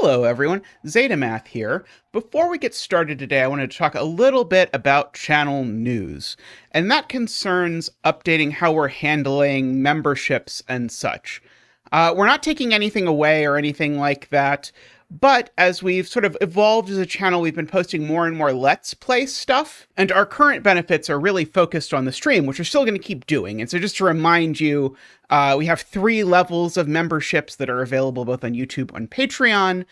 Hello, everyone. ZetaMath here. Before we get started today, I wanted to talk a little bit about channel news, and that concerns updating how we're handling memberships and such. We're not taking anything away or anything like that, but as we've sort of evolved as a channel, we've been posting more and more Let's Play stuff, and our current benefits are really focused on the stream, which we're still going to keep doing. And so just to remind you, we have 3 levels of memberships that are available both on YouTube and Patreon,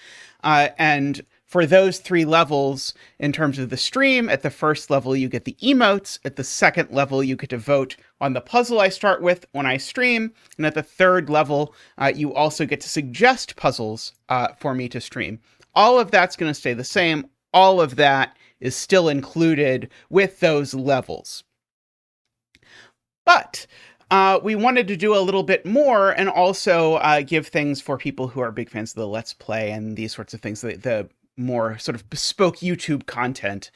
and for those 3 levels, in terms of the stream, at the first level, you get the emotes. At the second level, you get to vote on the puzzle I start with when I stream. And at the third level, you also get to suggest puzzles for me to stream. All of that's going to stay the same. All of that is still included with those levels. But we wanted to do a little bit more and also give things for people who are big fans of the Let's Play and these sorts of things, the more sort of bespoke YouTube content,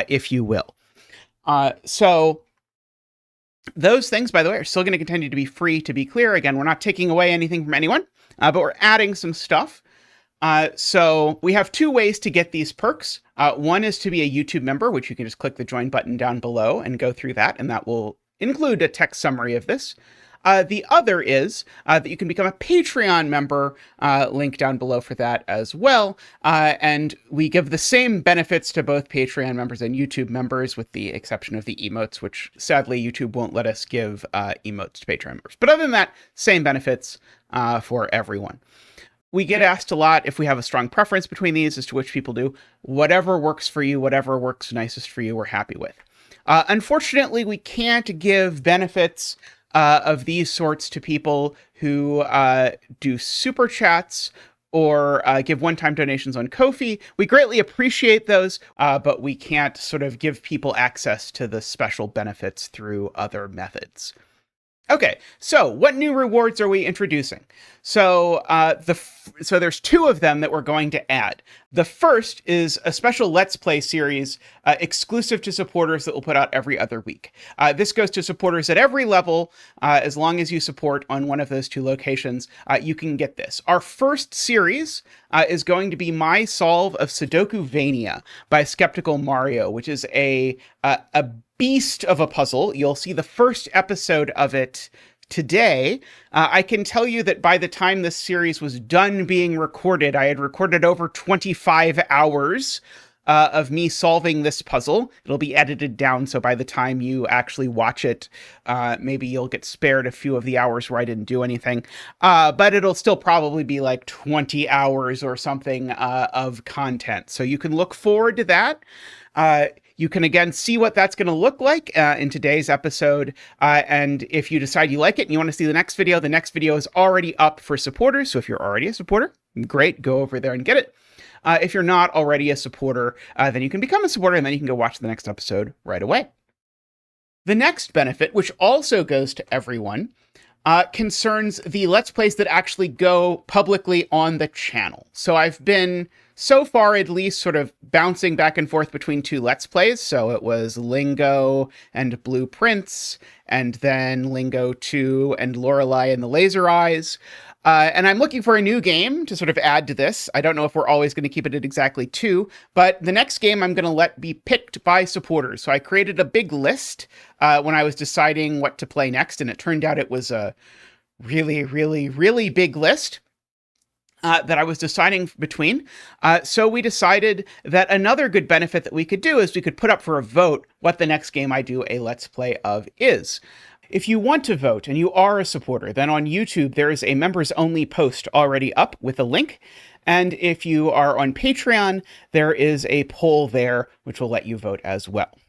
if you will. So those things, by the way, are still going to continue to be free, to be clear. Again, we're not taking away anything from anyone, but we're adding some stuff. So we have 2 ways to get these perks. One is to be a YouTube member, which you can just click the join button down below and go through that, and that will include a text summary of this. The other is that you can become a Patreon member, link down below for that as well. And we give the same benefits to both Patreon members and YouTube members, with the exception of the emotes, which sadly YouTube won't let us give emotes to Patreon members. But other than that, same benefits for everyone. We get asked a lot if we have a strong preference between these, as to which people do. Whatever works for you, whatever works nicest for you, we're happy with. Unfortunately, we can't give benefits of these sorts to people who do super chats or give one-time donations on Ko-fi. We greatly appreciate those, but we can't sort of give people access to the special benefits through other methods. Okay, so what new rewards are we introducing? So so there's 2 of them that we're going to add. The first is a special Let's Play series exclusive to supporters that we'll put out every other week. This goes to supporters at every level. As long as you support on one of those 2 locations, you can get this. Our first series is going to be My Solve of Sudokuvania by SkepticalMario, which is a beast of a puzzle. You'll see the first episode of it today. I can tell you that by the time this series was done being recorded, I had recorded over 25 hours of me solving this puzzle. It'll be edited down, so by the time you actually watch it, maybe you'll get spared a few of the hours where I didn't do anything. But it'll still probably be like 20 hours or something of content. So you can look forward to that. You can, again, see what that's going to look like in today's episode. And if you decide you like it and you want to see the next video is already up for supporters. So if you're already a supporter, great, go over there and get it. If you're not already a supporter, then you can become a supporter, and then you can go watch the next episode right away. The next benefit, which also goes to everyone, concerns the Let's Plays that actually go publicly on the channel. So I've been, so far at least, sort of bouncing back and forth between 2 Let's Plays. So it was Lingo and Blueprints, and then Lingo 2 and Lorelei and the Laser Eyes. And I'm looking for a new game to sort of add to this. I don't know if we're always going to keep it at exactly 2, but the next game I'm going to let be picked by supporters. So I created a big list when I was deciding what to play next, and it turned out it was a really, really, really big list that I was deciding between. So we decided that another good benefit that we could do is we could put up for a vote what the next game I do a Let's Play of is. If you want to vote and you are a supporter, then on YouTube there is a members only post already up with a link. And if you are on Patreon, there is a poll there which will let you vote as well.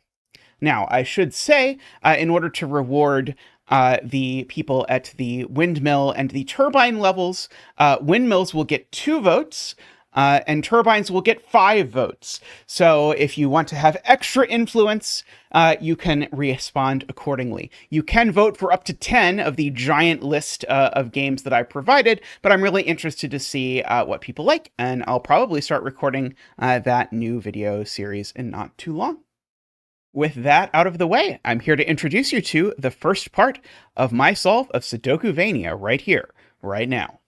Now, I should say, in order to reward the people at the windmill and the turbine levels, windmills will get 2 votes. And turbines will get 5 votes. So if you want to have extra influence, you can respond accordingly. You can vote for up to 10 of the giant list of games that I provided, but I'm really interested to see what people like, and I'll probably start recording that new video series in not too long. With that out of the way, I'm here to introduce you to the first part of my solve of Sudokuvania right here, right now.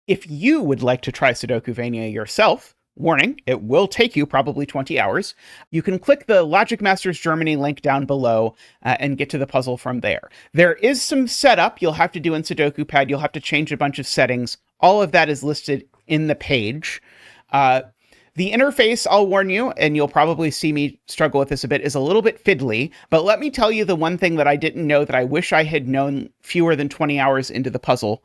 If you would like to try Sudokuvania yourself, warning, it will take you probably 20 hours. You can click the Logic Masters Germany link down below and get to the puzzle from there. There is some setup you'll have to do in Sudoku Pad. You'll have to change a bunch of settings. All of that is listed in the page. The interface, I'll warn you, and you'll probably see me struggle with this a bit, is a little bit fiddly. But let me tell you the one thing that I didn't know that I wish I had known fewer than 20 hours into the puzzle,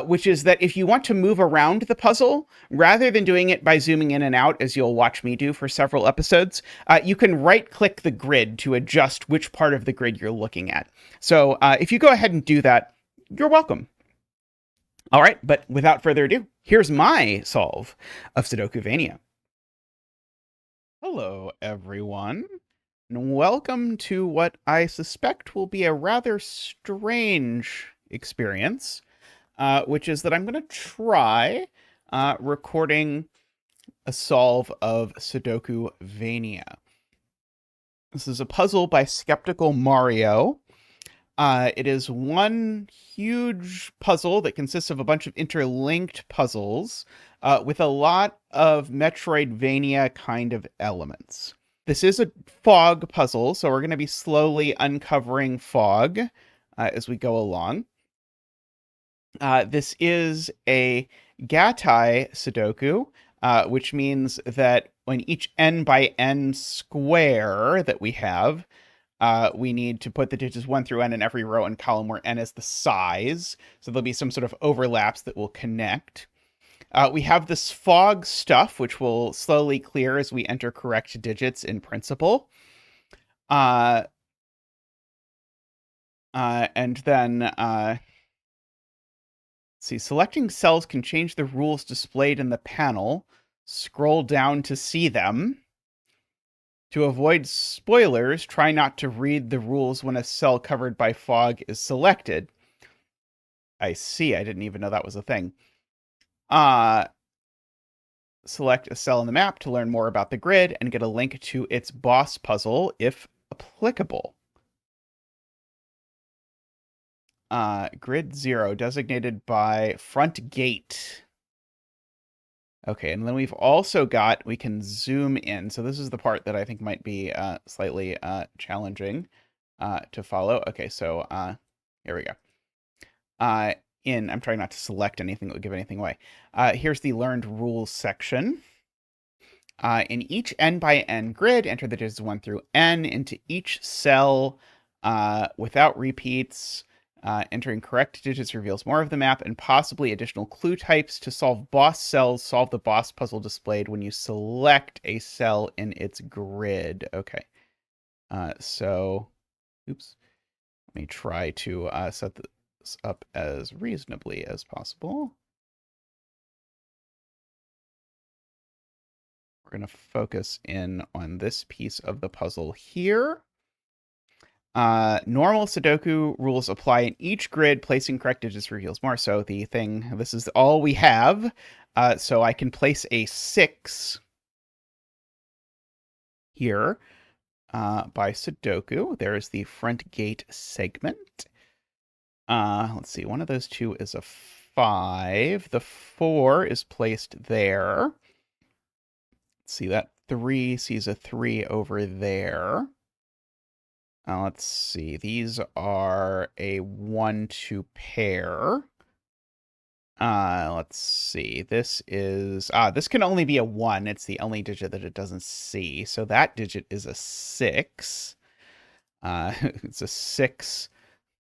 which is that if you want to move around the puzzle, rather than doing it by zooming in and out, as you'll watch me do for several episodes, you can right-click the grid to adjust which part of the grid you're looking at. So if you go ahead and do that, you're welcome. All right, but without further ado, here's my solve of Sudokuvania. Hello, everyone, and welcome to what I suspect will be a rather strange experience, which is that I'm going to try recording a solve of Sudokuvania. This is a puzzle by SkepticalMario. It is one huge puzzle that consists of a bunch of interlinked puzzles with a lot of Metroidvania kind of elements. This is a fog puzzle, so we're going to be slowly uncovering fog as we go along. This is a Gatai Sudoku, which means that when each n by n square that we have, we need to put the digits 1 through n in every row and column where n is the size. So there'll be some sort of overlaps that will connect. We have this fog stuff, which will slowly clear as we enter correct digits in principle. And then, see, selecting cells can change the rules displayed in the panel. Scroll down to see them. To avoid spoilers, try not to read the rules when a cell covered by fog is selected. I see, I didn't even know that was a thing. Select a cell in the map to learn more about the grid and get a link to its boss puzzle, if applicable. Grid 0, designated by front gate. Okay, and then we've also got, we can zoom in. So this is the part that I think might be slightly challenging to follow. Okay, so here we go. I'm trying not to select anything that would give anything away. Here's the learned rules section. In each n by n grid, enter the digits 1 through n into each cell without repeats. Entering correct digits reveals more of the map and possibly additional clue types. To solve boss cells, solve the boss puzzle displayed when you select a cell in its grid. Okay. So, oops. Let me try to set this up as reasonably as possible. We're going to focus in on this piece of the puzzle here. Normal Sudoku rules apply in each grid. Placing correct digits reveals more. So this is all we have. So I can place a 6 here by Sudoku. There's the front gate segment. Let's see. One of those two is a 5. The 4 is placed there. Let's see. That 3 sees a 3 over there. Let's see. These are a 1-2 pair. Let's see. This can only be a 1. It's the only digit that it doesn't see. So that digit is a 6. It's a 6.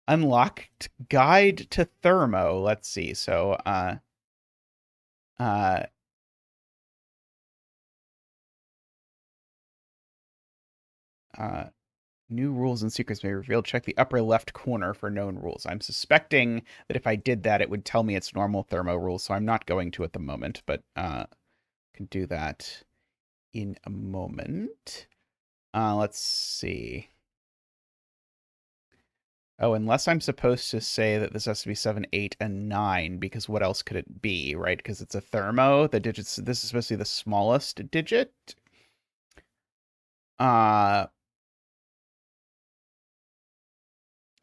Unlocked guide to Thermo. Let's see. So, new rules and secrets may be revealed. Check the upper left corner for known rules. I'm suspecting that if I did that, it would tell me it's normal thermo rules, so I'm not going to at the moment, but can do that in a moment. Let's see. Oh, unless I'm supposed to say that this has to be 7, 8, and 9, because what else could it be, right? Because it's a thermo. This is supposed to be the smallest digit.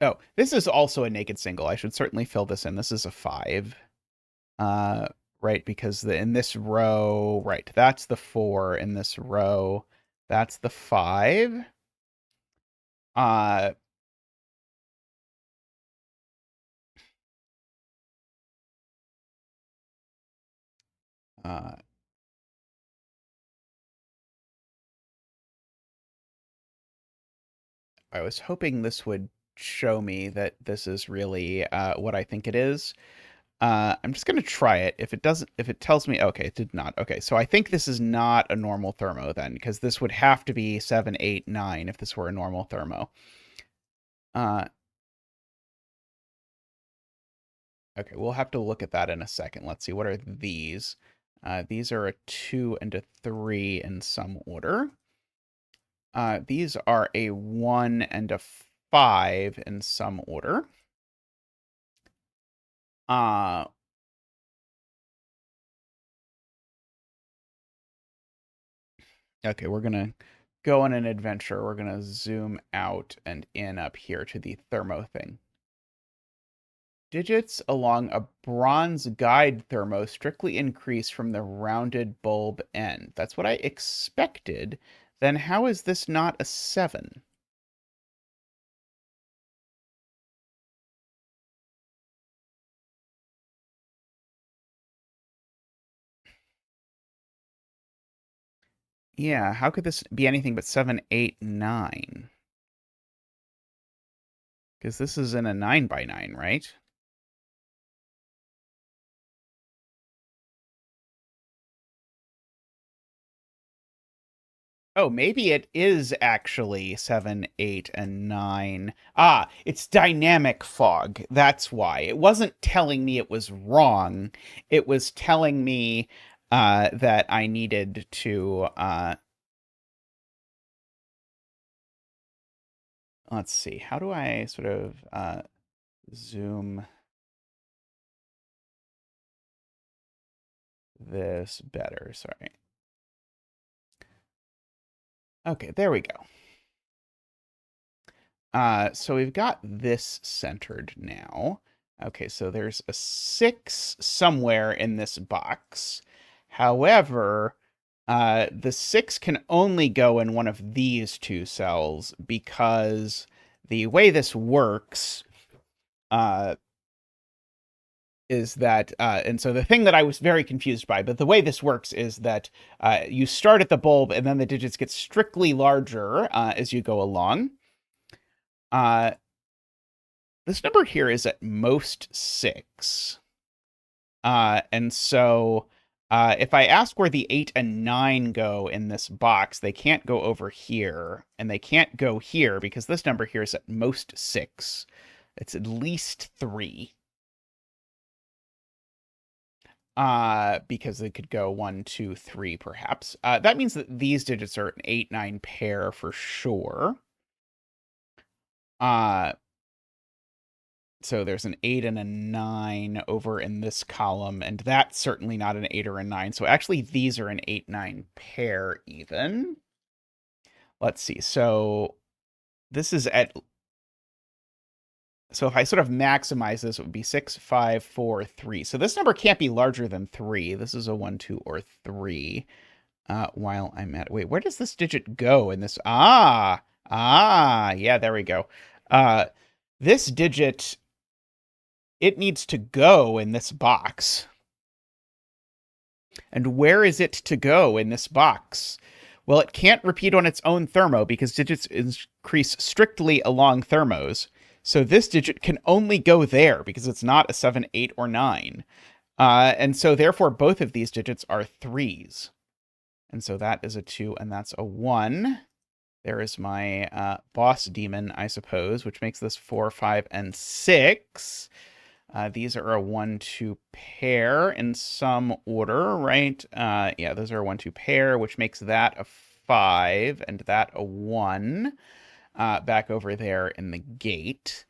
Oh, this is also a naked single. I should certainly fill this in. This is a 5. Uh, right, because in this row, right, that's the 4. In this row, that's the 5. Uh, uh, I was hoping this would show me that this is really what I think it is. I'm just gonna try it. If it doesn't, if it tells me, okay, it did not. Okay, so I think this is not a normal thermo then, because this would have to be 7, 8, 9 if this were a normal thermo. Uh, okay, we'll have to look at that in a second. Let's see, what are these? These are a 2 and a 3 in some order. These are a 1 and a 5 in some order. Uh, okay, we're gonna go on an adventure. We're gonna zoom out and in up here to the thermo thing. Digits along a bronze guide thermo strictly increase from the rounded bulb end. That's what I expected. Then how is this not a 7? Yeah, how could this be anything but 7, 8, 9? Because this is in a 9 by 9, right? Oh, maybe it is actually 7, 8, and 9. Ah, it's dynamic fog. That's why. It wasn't telling me it was wrong. It was telling me that I needed to, let's see, how do I sort of zoom this better? Sorry. Okay, there we go. So we've got this centered now. Okay, so there's a 6 somewhere in this box. However, the 6 can only go in one of these two cells because the way this works uh, is that, and so the thing that I was very confused by, but the way this works is that you start at the bulb and then the digits get strictly larger as you go along. Uh, this number here is at most 6. And so if I ask where the 8 and 9 go in this box, they can't go over here, and they can't go here because this number here is at most 6. It's at least 3. Because they could go 1, 2, 3, perhaps. That means that these digits are an 8, 9 pair for sure. Uh, So there's an 8 and a 9 over in this column, and that's certainly not an 8 or a 9. So actually, these are an 8, 9 pair even. Let's see. So this is at... So if I sort of maximize this, it would be 6, 5, 4, 3. So this number can't be larger than 3. This is a 1, 2, or 3. While I'm at... Wait, where does this digit go in this? Yeah, there we go. This digit... It needs to go in this box. And where is it to go in this box? Well, it can't repeat on its own thermo because digits increase strictly along thermos. So this digit can only go there because it's not a 7, 8, or 9. And so therefore both of these digits are 3s. And so that is a 2 and that's a 1. There is my boss demon, I suppose, which makes this 4, 5, and 6. These are a 1, 2 pair in some order, right? Yeah, those are a 1, 2 pair, which makes that a 5 and that a 1 back over there in the gate.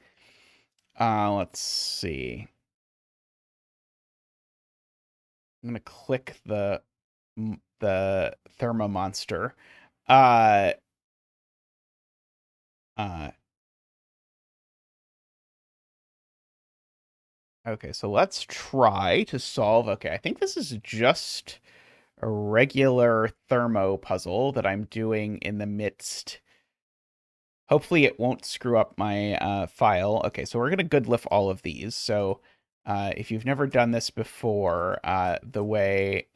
Let's see. I'm gonna click the thermo monster. Uh, uh, Okay, so let's try to solve. Okay, I think this is just a regular thermo puzzle that I'm doing in the midst. Hopefully it won't screw up my file. Okay, so we're going to good lift all of these. So if you've never done this before, the way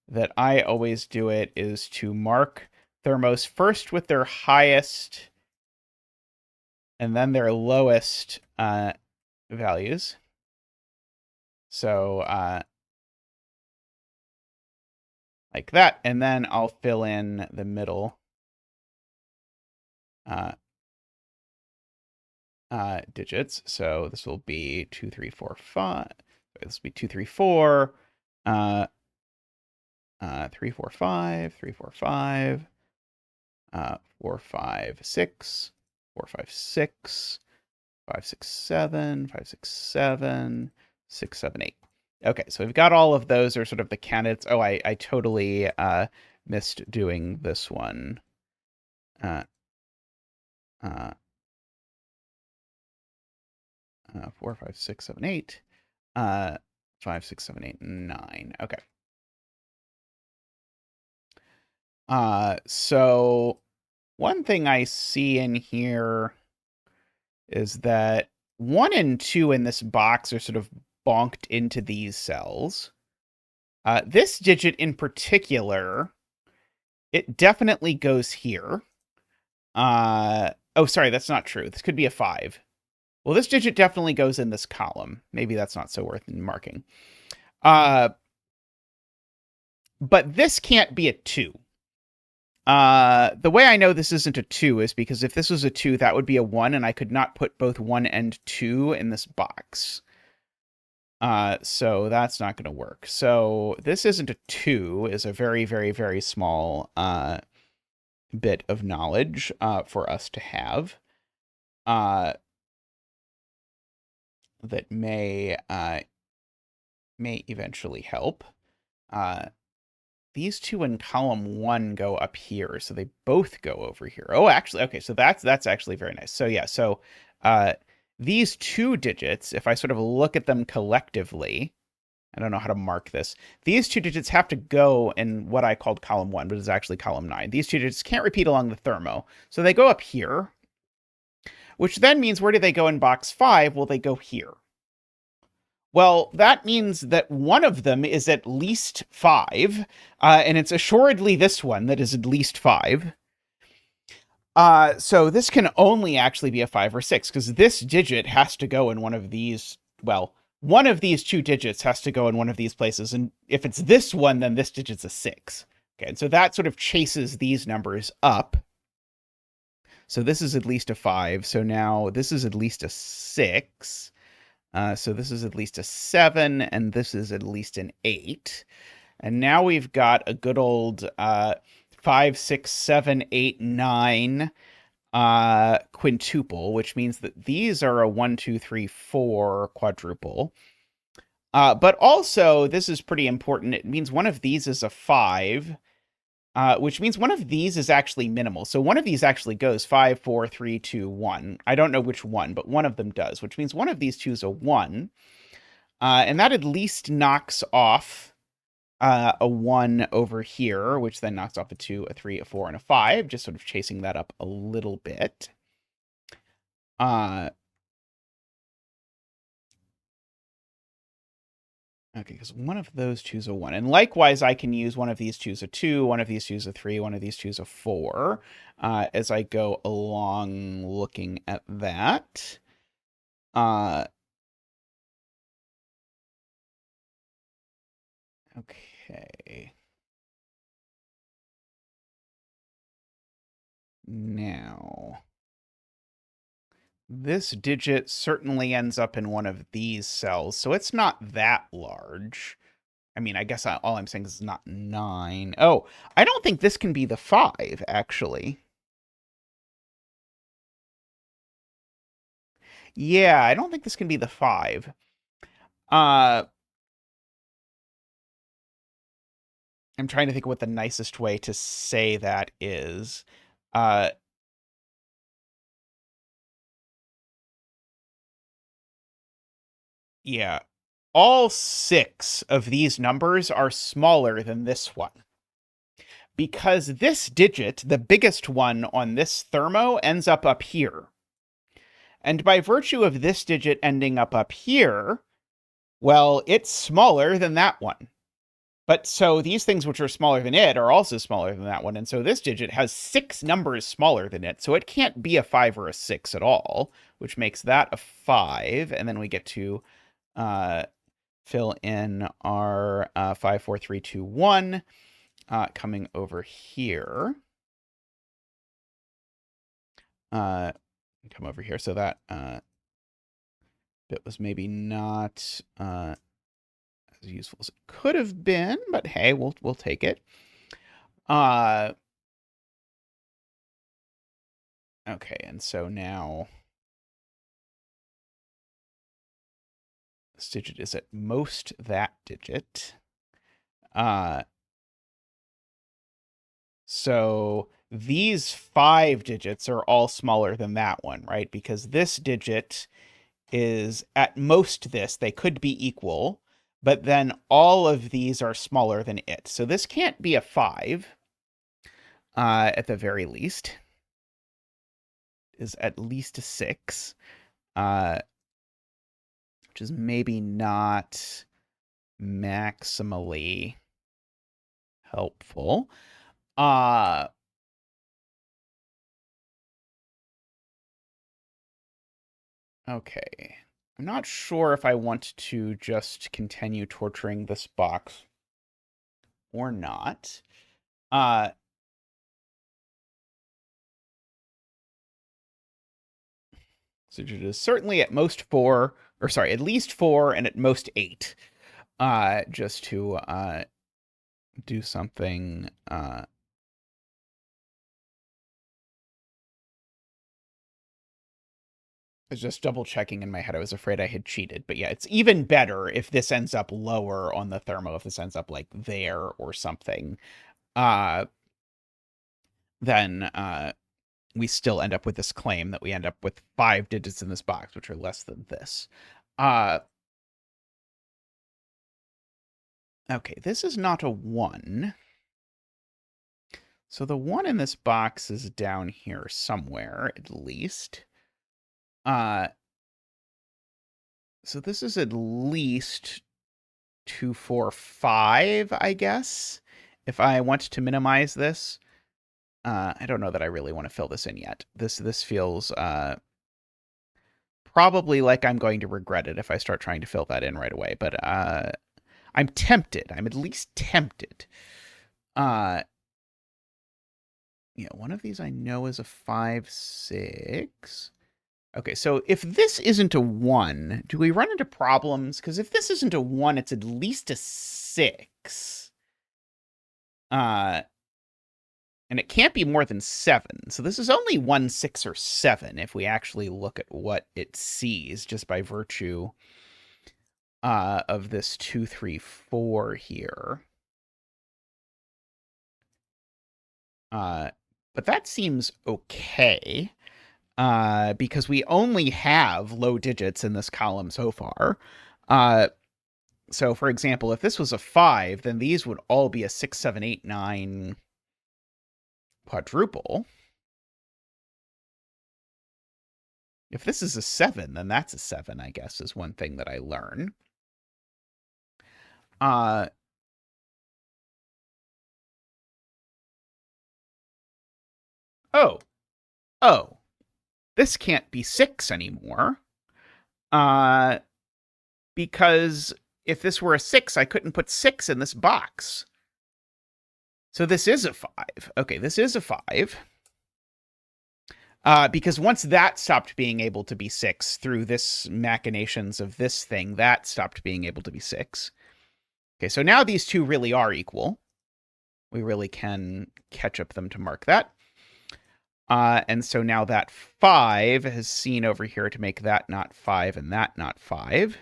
that I always do it is to mark thermos first with their highest and then their lowest values. So like that, and then I'll fill in the middle digits. So this will be 2, 3, 4, 5. This will be 2, 3, 4, 3, 4, 5, 3, 4, 5, 4, 5, 6, 4, 5, 6, 5, 6, 7, 5, 6, 7, 6, 7, 8. Okay, so we've got all of those are sort of the candidates. Oh, I totally missed doing this one. 4, 5, 6, 7, 8. 5, 6, 7, 8, 9. Okay. So one thing I see in here is that 1 and 2 in this box are sort of bonked into these cells. This digit in particular, it definitely goes here. Oh, sorry, that's not true. This could be a 5. Well, this digit definitely goes in this column. Maybe that's not so worth marking. But this can't be a 2. The way I know this isn't a 2 is because if this was a 2, that would be a 1, and I could not put both 1 and 2 in this box. So that's not going to work. So this isn't a 2, is a very, very, very small bit of knowledge for us to have that may eventually help. These two in column 1 go up here, so they both go over here. Oh, actually, okay, so that's actually very nice. So yeah, so these 2 digits, if I sort of look at them collectively, I don't know how to mark this. These 2 digits have to go in what I called column 1, but it's actually column 9. These 2 digits can't repeat along the thermo, so they go up here, which then means where do they go in box 5? Well, they go here. Well, that means that one of them is at least 5, and it's assuredly this one that is at least 5. So this can only actually be a 5 or 6, because this digit has to go in one of these, well, one of these 2 digits has to go in one of these places, and if it's this one, then this digit's a 6. Okay, and so that sort of chases these numbers up. So this is at least a 5, so now this is at least a 6. So this is at least a 7, and this is at least an 8. And now we've got a good old 5, 6, 7, 8, 9 quintuple, which means that these are a 1, 2, 3, 4 quadruple. But also, this is pretty important. It means one of these is a 5. Which means one of these is actually minimal. So one of these actually goes 5, 4, 3, 2, 1. I don't know which one, but one of them does, which means one of these two is a 1. And that at least knocks off a 1 over here, which then knocks off a 2, a 3, a 4, and a 5, just sort of chasing that up a little bit. Okay, because one of those two is a 1. And likewise, I can use one of these two as a 2, one of these two as a 3, one of these two as a 4, as I go along looking at that. Okay. Now, this digit certainly ends up in one of these cells, so it's not that large. I mean, I guess all I'm saying is it's not 9. Oh, I don't think this can be the 5, actually. Yeah, I don't think this can be the 5. I'm trying to think of what the nicest way to say that is. Uh, Yeah. All 6 of these numbers are smaller than this one. Because this digit, the biggest one on this thermo, ends up here. And by virtue of this digit ending up here, well, it's smaller than that one. But so these things which are smaller than it are also smaller than that one. And so this digit has 6 numbers smaller than it. So it can't be a 5 or a 6 at all, which makes that a 5. And then we get to fill in our 5, 4, 3, 2, 1 coming over here. Come over here. So that bit was maybe not as useful as it could have been, but hey, we'll take it. Okay, and so now this digit is at most that digit. So these 5 digits are all smaller than that one, right? Because this digit is at most this. They could be equal, but then all of these are smaller than it. So this can't be a 5 at the very least. Is at least a 6, which is maybe not maximally helpful. Okay. I'm not sure if I want to just continue torturing this box or not. So it is certainly at most 4, or sorry, at least 4 and at most 8. Just to do something I was just double checking in my head. I was afraid I had cheated. But yeah, it's even better if this ends up lower on the thermo, if this ends up like there or something. Then we still end up with this claim that we end up with 5 digits in this box, which are less than this. Okay, this is not a 1. So the 1 in this box is down here somewhere, at least. So this is at least 2, 4, 5, I guess, if I want to minimize this. I don't know that I really want to fill this in yet. This feels probably like I'm going to regret it if I start trying to fill that in right away. But I'm tempted. I'm at least tempted. Yeah, one of these I know is a 5, 6. Okay, so if this isn't a 1, do we run into problems? Because if this isn't a 1, it's at least a 6. And it can't be more than 7. So this is only 1, 6, or 7 if we actually look at what it sees just by virtue of this 2, 3, 4 here. But that seems okay. Because we only have low digits in this column so far. So, for example, if this was a 5, then these would all be a 6, 7, 8, 9 quadruple. If this is a 7, then that's a 7, I guess, is one thing that I learn. Oh, this can't be 6 anymore. Because if this were a 6, I couldn't put 6 in this box. So this is a 5. Okay, this is a 5. Because once that stopped being able to be 6 through this machinations of this thing, that stopped being able to be 6. Okay, so now these two really are equal. We really can catch up them to mark that. And so now that 5 is seen over here to make that not 5 and that not 5.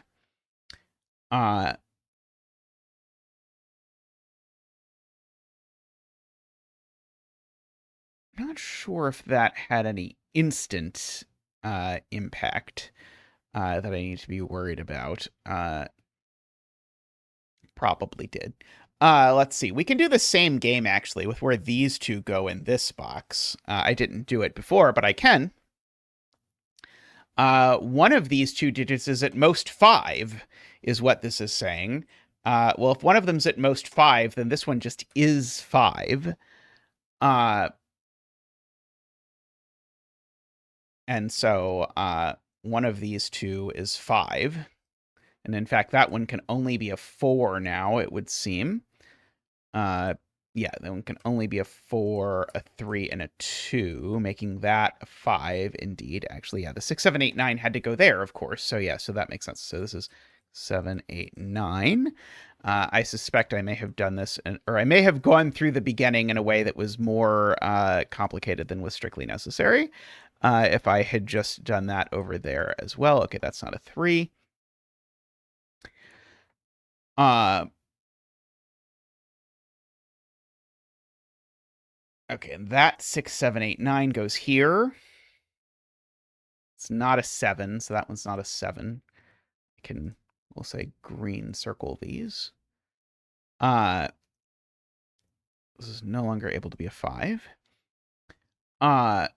Not sure if that had any instant impact. that I need to be worried about. Probably did. Let's see. We can do the same game, actually, with where these two go in this box. I didn't do it before, but I can. One of these two digits is at most 5, is what this is saying. Well, if one of them's at most 5, then this one just is 5. And so one of these two is 5. And in fact, that one can only be a 4 now, it would seem. Yeah, that one can only be a 4, a 3, and a 2, making that a 5 indeed. Actually, yeah, the 6, 7, 8, 9 had to go there, of course. So yeah, so that makes sense. So this is 7, 8, 9. I suspect I may have done this, or I may have gone through the beginning in a way that was more complicated than was strictly necessary. If I had just done that over there as well. Okay, that's not a 3. Okay, and that 6, 7, 8, 9 goes here. It's not a 7, so that one's not a 7. We'll say green circle these. This is no longer able to be a 5. If I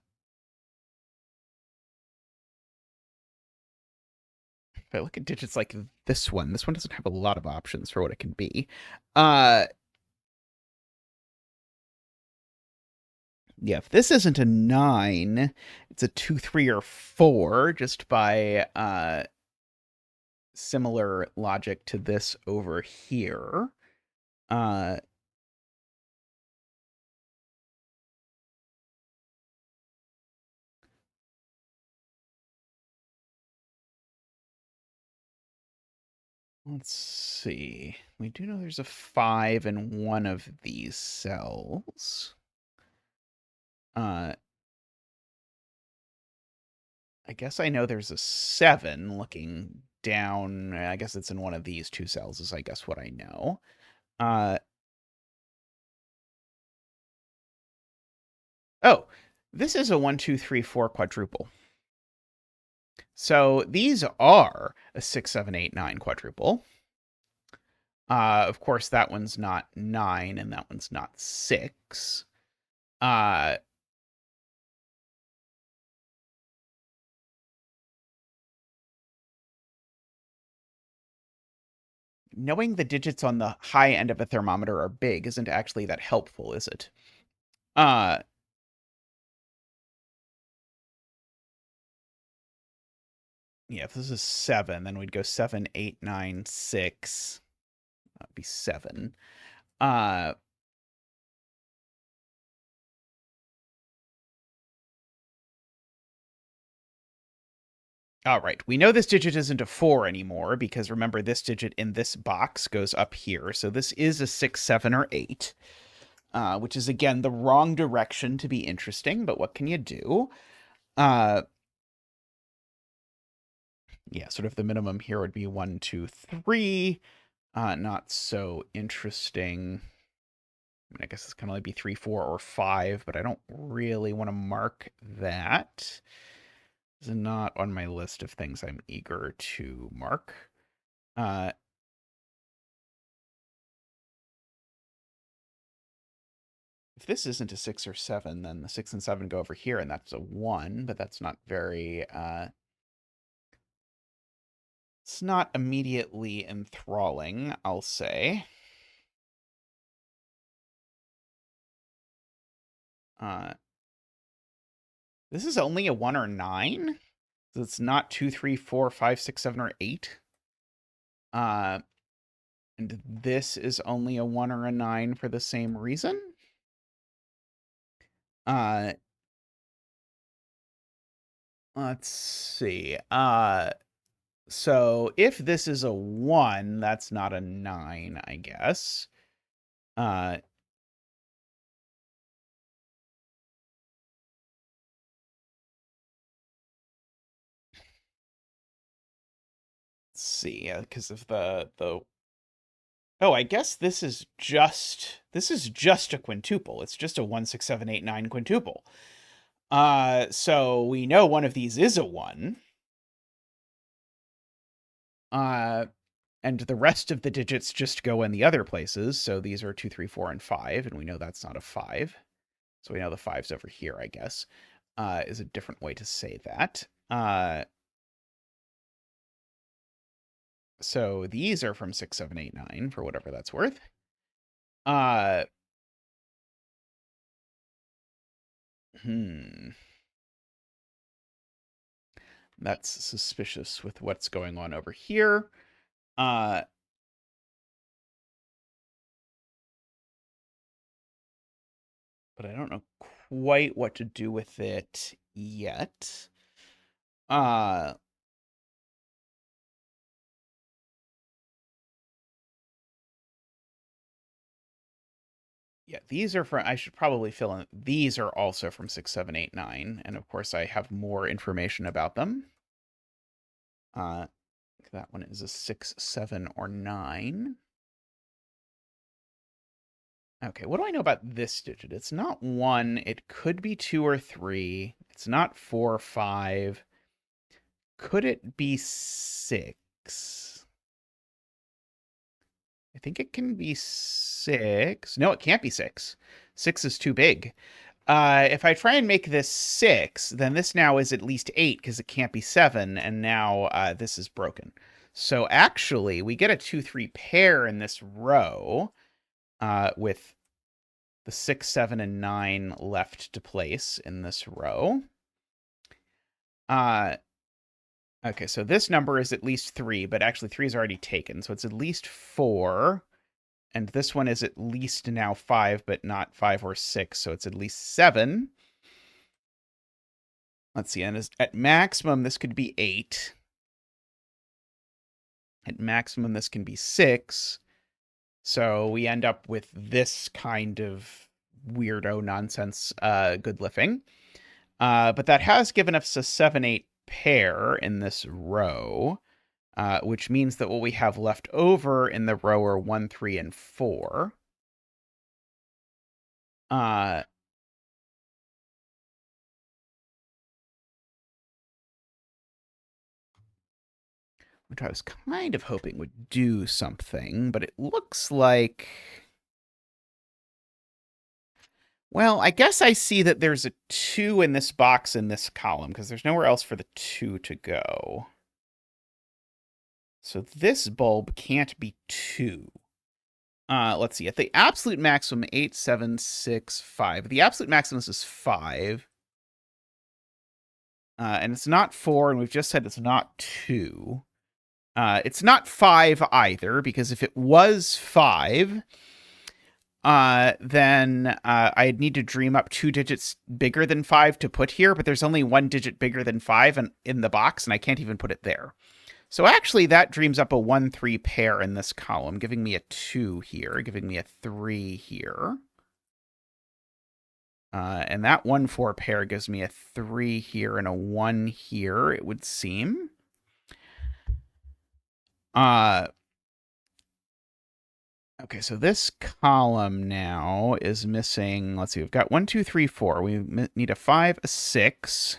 look at digits like this one doesn't have a lot of options for what it can be. Yeah, if this isn't a 9, it's a 2, 3, or 4, just by similar logic to this over here. Let's see. We do know there's a 5 in one of these cells. I guess I know there's a 7 looking down. I guess it's in one of these two cells is I guess what I know. Oh, this is a 1, 2, 3, 4 quadruple. So these are a 6, 7, 8, 9 quadruple. Of course, that one's not 9 and that one's not 6. Knowing the digits on the high end of a thermometer are big isn't actually that helpful, is it? Yeah, if this is 7, then we'd go 7, 8, 9, 6. That'd be 7. All right, we know this digit isn't a 4 anymore because remember this digit in this box goes up here. So this is a 6, 7, or 8, which is, again, the wrong direction to be interesting, but what can you do? Yeah, sort of the minimum here would be 1, 2, 3. Not so interesting. I mean, I guess it's kind of like be 3, 4, or 5, but I don't really want to mark that. It's not on my list of things I'm eager to mark. If this isn't a 6 or 7, then the 6 and 7 go over here, and that's a 1, but that's not very, it's not immediately enthralling, I'll say. This is only a 1 or 9? So it's not 2, 3, 4, 5, 6, 7, or 8. And this is only a 1 or a 9 for the same reason. Let's see. So if this is a 1, that's not a 9, I guess. Let's see, because of the oh, I guess this is just a quintuple. It's just a 1, 6, 7, 8, 9 quintuple. So we know one of these is a 1. And the rest of the digits just go in the other places. So these are 2, 3, 4, and 5, and we know that's not a 5. So we know the 5's over here, I guess, is a different way to say that. So these are from 6, 7, 8, 9, for whatever that's worth. That's suspicious with what's going on over here. But I don't know quite what to do with it yet. Yeah, these are from, I should probably fill in, these are also from 6, 7, 8, 9. And of course I have more information about them. That one is a 6, 7, or 9. Okay, what do I know about this digit? It's not 1. It could be 2 or 3. It's not 4 or 5. Could it be 6? I think it can be 6. No, it can't be 6. 6 is too big. If I try and make this 6, then this now is at least 8 because it can't be 7, and now this is broken. So actually, we get a 2, 3 pair in this row with the 6, 7, and 9 left to place in this row. Okay, so this number is at least 3, but actually 3 is already taken, so it's at least 4. And this one is at least now 5, but not 5 or 6, so it's at least 7. Let's see, and at maximum, this could be 8. At maximum, this can be 6. So we end up with this kind of weirdo nonsense good lifting. But that has given us a 7, 8 pair in this row, which means that what we have left over in the row are 1, 3, and 4. Which I was kind of hoping would do something, but it looks like... Well, I guess I see that there's a 2 in this box in this column, because there's nowhere else for the 2 to go. So this bulb can't be 2. Let's see. At the absolute maximum, 8, 7, 6, 5. The absolute maximum is 5. And it's not 4, and we've just said it's not 2. It's not 5 either, because if it was 5, then I'd need to dream up 2 digits bigger than 5 to put here, but there's only 1 digit bigger than 5 in the box, and I can't even put it there. So actually, that dreams up a 1, 3 pair in this column, giving me a 2 here, giving me a 3 here. And that 1, 4 pair gives me a 3 here and a 1 here, it would seem. Okay, so this column now is missing, let's see, we've got 1, 2, 3, 4. We need a 5, a 6,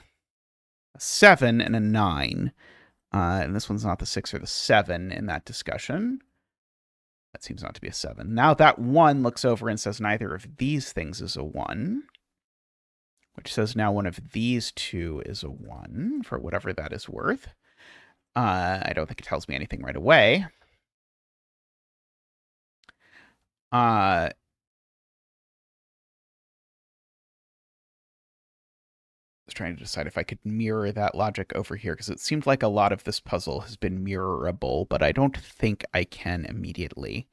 a 7, and a 9. And this one's not the 6 or the 7 in that discussion. That seems not to be a 7. Now that 1 looks over and says neither of these things is a 1, which says now one of these 2 is a 1, for whatever that is worth. I don't think it tells me anything right away. I was trying to decide if I could mirror that logic over here, because it seemed like a lot of this puzzle has been mirrorable, but I don't think I can immediately.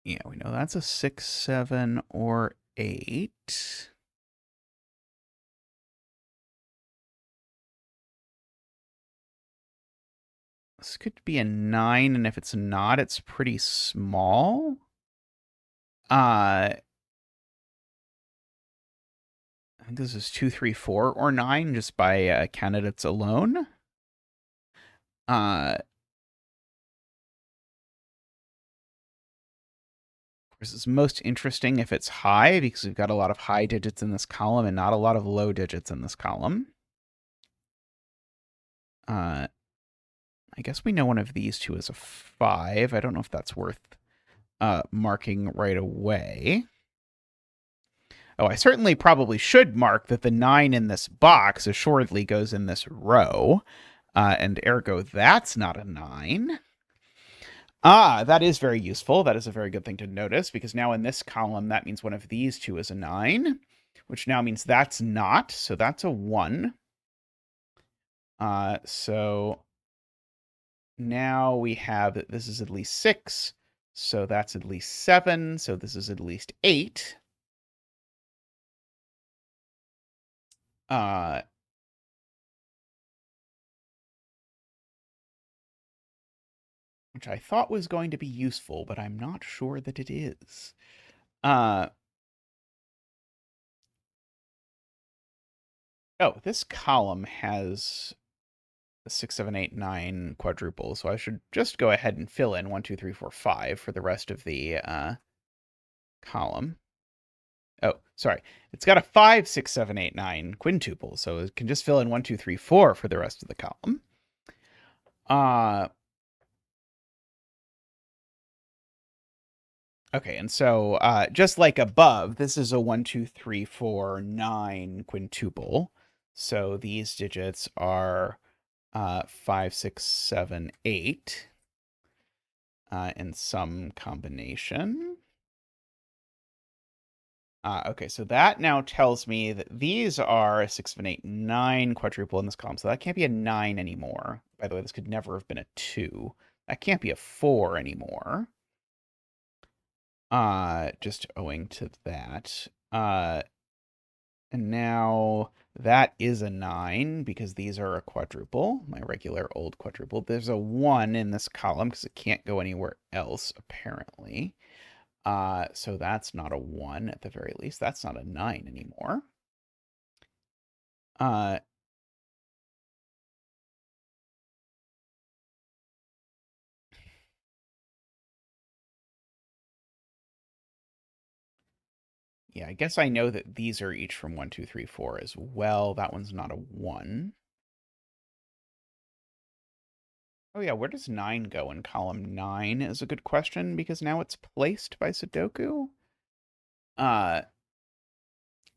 Yeah, we know that's a 6, 7, or 8. This could be a 9, and if it's not, it's pretty small. I think this is 2, 3, 4, or 9, just by candidates alone. Of This is most interesting if it's high, because we've got a lot of high digits in this column and not a lot of low digits in this column. I guess we know one of these two is a 5. I don't know if that's worth marking right away. Oh, I certainly probably should mark that the 9 in this box assuredly goes in this row, and ergo that's not a 9. That is very useful. That is a very good thing to notice, because now in this column, that means one of these two is a 9, which now means that's not, so that's a 1. So now we have that this is at least 6, so that's at least 7, so this is at least 8. Which I thought was going to be useful, but I'm not sure that it is. Oh, this column has a 6, 7, 8, 9 quadruple, so I should just go ahead and fill in 1, 2, 3, 4, 5 for the rest of the column. Oh, sorry. It's got a 5, 6, 7, 8, 9 quintuple, so it can just fill in 1, 2, 3, 4 for the rest of the column. Okay, and so just like above, this is a 1, 2, 3, 4, 9 quintuple. So these digits are 5, 6, 7, 8 in some combination. Okay, so that now tells me that these are a 6, 7, 8, 9 quadruple in this column. So that can't be a 9 anymore. By the way, this could never have been a 2. That can't be a 4 anymore. Just owing to that. And now that is a 9 because these are a quadruple, my regular old quadruple. There's a 1 in this column because it can't go anywhere else, apparently. So that's not a 1 at the very least. That's not a 9 anymore. Yeah, I guess I know that these are each from 1, 2, 3, 4 as well. That one's not a 1. Oh yeah, where does 9 go in column 9 is a good question, because now it's placed by Sudoku. And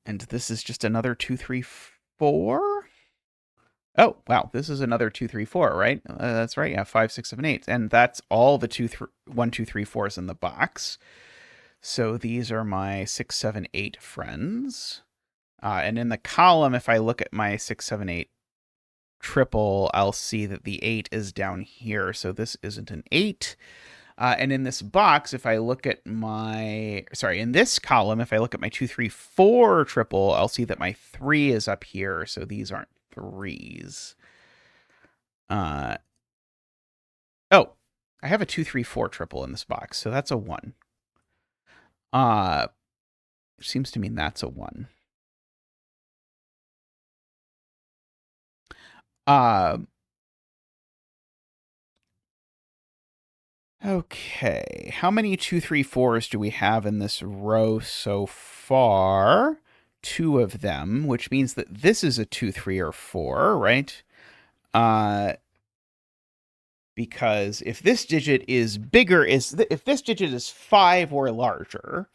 this is just another 2, 3, 4? Oh, wow, this is another 2, 3, 4, right? That's right, yeah, 5, 6, 7, 8. And that's all the 1, 2, 3, 4s in the box. So these are my 6, 7, 8 friends. And in the column, if I look at my 6, 7, 8 triple, I'll see that the 8 is down here. So this isn't an 8. And in this box, if I look at in this column, if I look at my 2, 3, 4 triple, I'll see that my 3 is up here. So these aren't 3s. Oh, I have a 2, 3, 4 triple in this box. So that's a 1. It seems to mean that's a 1. Okay, how many 2, 3, 4s do we have in this row so far? 2 of them, which means that this is a 2, 3, or 4, right? Because if this digit is bigger, if this digit is 5 or larger,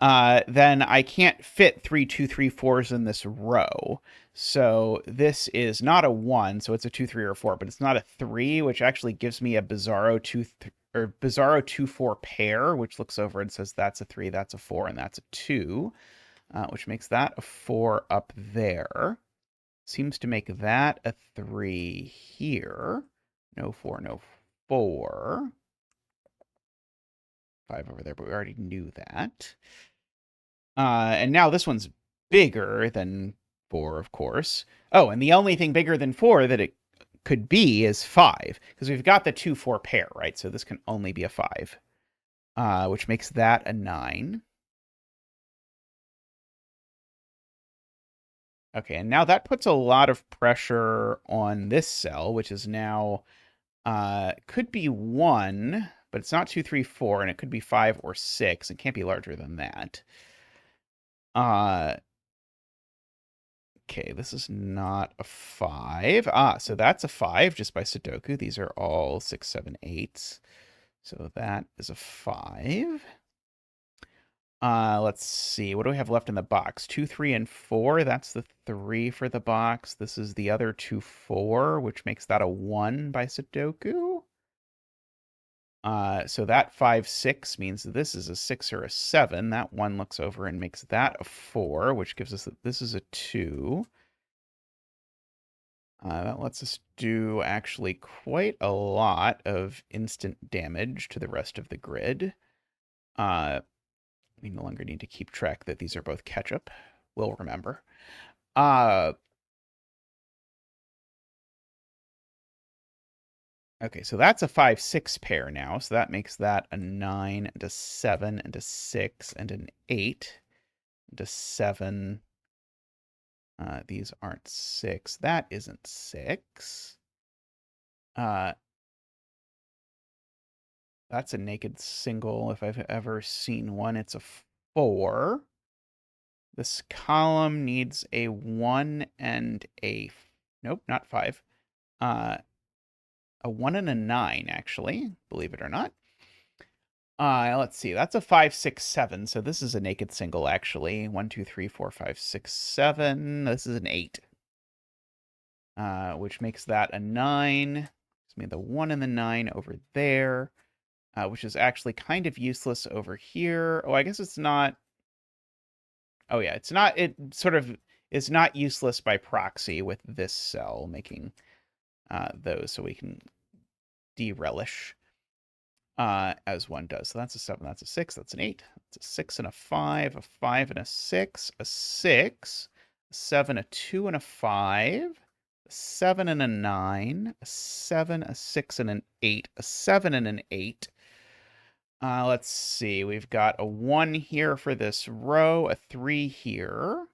then I can't fit 3, 2, 3, 4s in this row. So this is not a 1, so it's a 2, 3, or 4, but it's not a 3, which actually gives me a bizarro 2, 4 pair, which looks over and says that's a 3, that's a 4, and that's a 2, which makes that a 4 up there. Seems to make that a 3 here. No 4, no 4. 5 over there, but we already knew that. And now this one's bigger than 4, of course. Oh, and the only thing bigger than 4 that it could be is 5, because we've got the 2, 4 pair, right? So this can only be a 5, which makes that a 9. Okay, and now that puts a lot of pressure on this cell, which is now, could be 1, but it's not 2, 3, 4, and it could be 5 or 6. It can't be larger than that. Okay, this is not a 5. So that's a 5 just by Sudoku. These are all 6, 7, 8s. So that is a 5. Let's see. What do we have left in the box? 2, 3, and 4. That's the 3 for the box. This is the other 2, 4, which makes that a 1 by Sudoku. So that 5, 6 means that this is a 6 or a 7. That 1 looks over and makes that a 4, which gives us that this is a 2. That lets us do actually quite a lot of instant damage to the rest of the grid. We no longer need to keep track that these are both ketchup. We'll remember. Okay, so that's a 5, 6 pair now. So that makes that a 9 and a 7 and a 6 and an 8 and a 7. These aren't 6. That isn't 6. That's a naked single. If I've ever seen one, it's a 4. This column needs a 1 and a... Nope, not 5. A 1 and a 9, actually, believe it or not. Let's see. That's a 5, 6, 7. So this is a naked single, actually. 1, 2, 3, 4, 5, 6, 7. This is an 8. Which makes that a 9. Gives me the 1 and the 9 over there. Which is actually kind of useless over here. Oh, I guess it's not... Oh, yeah, it's not... It sort of is not useless by proxy with this cell, making those so we can de-relish. As one does. So that's a 7, that's a 6, that's an 8. That's a 6 and a 5 and a 6, a 6, a 7, a 2, and a 5, a 7 and a 9, a 7, a 6, and an 8, a 7 and an 8. Let's see. We've got a 1 here for this row, a 3 here,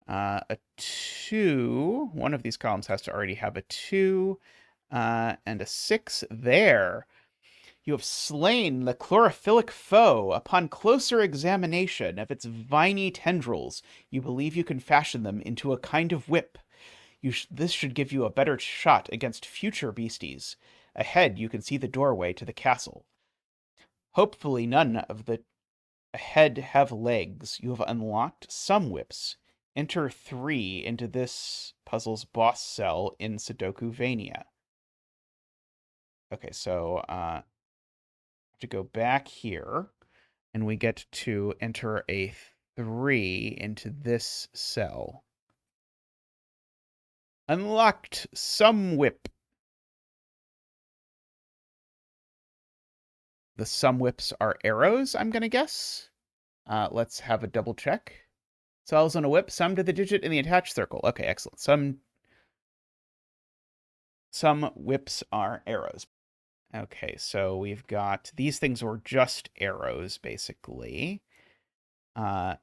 a 2. One of these columns has to already have a 2, and a 6 there. You have slain the chlorophyllic foe. Upon closer examination of its viny tendrils, you believe you can fashion them into a kind of whip. This should give you a better shot against future beasties. Ahead, you can see the doorway to the castle. Hopefully none of the ahead have legs. You have unlocked some whips. Enter 3 into this puzzle's boss cell in Sudokuvania. Okay, so, to go back here, and we get to enter a 3 into this cell. Unlocked some whip. The some whips are arrows, I'm going to guess. Let's have a double check. Cells on a whip, sum to the digit in the attached circle. Okay, excellent. Some whips are arrows. Okay, so we've got... These things were just arrows, basically. Okay,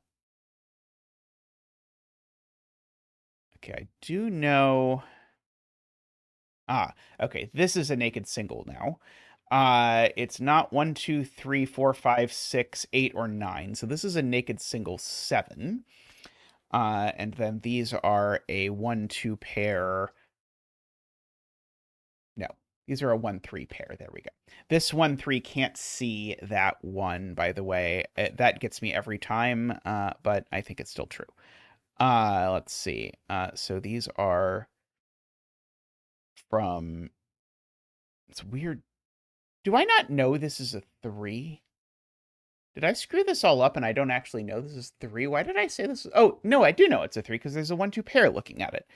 I do know... okay, this is a naked single now. It's not 1, 2, 3, 4, 5, 6, 8, or 9. So this is a naked single 7. And then these are a 1, 2 pair... No, these are a 1, 3 pair. There we go. This 1, 3 can't see that 1, by the way. That gets me every time, but I think it's still true. Let's see. So these are from... It's weird. Do I not know this is a 3? Did I screw this all up and I don't actually know this is 3? Why did I say this? Oh, no, I do know it's a 3 because there's a 1, 2 pair looking at it.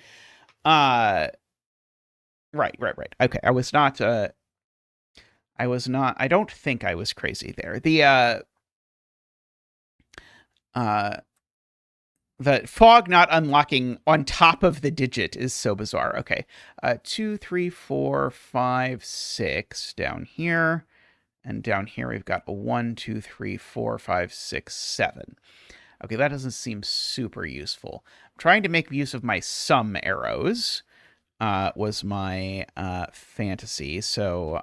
Right. Okay, I don't think I was crazy there. The fog not unlocking on top of the digit is so bizarre. Okay. 2, 3, 4, 5, 6 down here. And down here we've got a 1, 2, 3, 4, 5, 6, 7. Okay, that doesn't seem super useful. I'm trying to make use of my sum arrows. Was my fantasy. So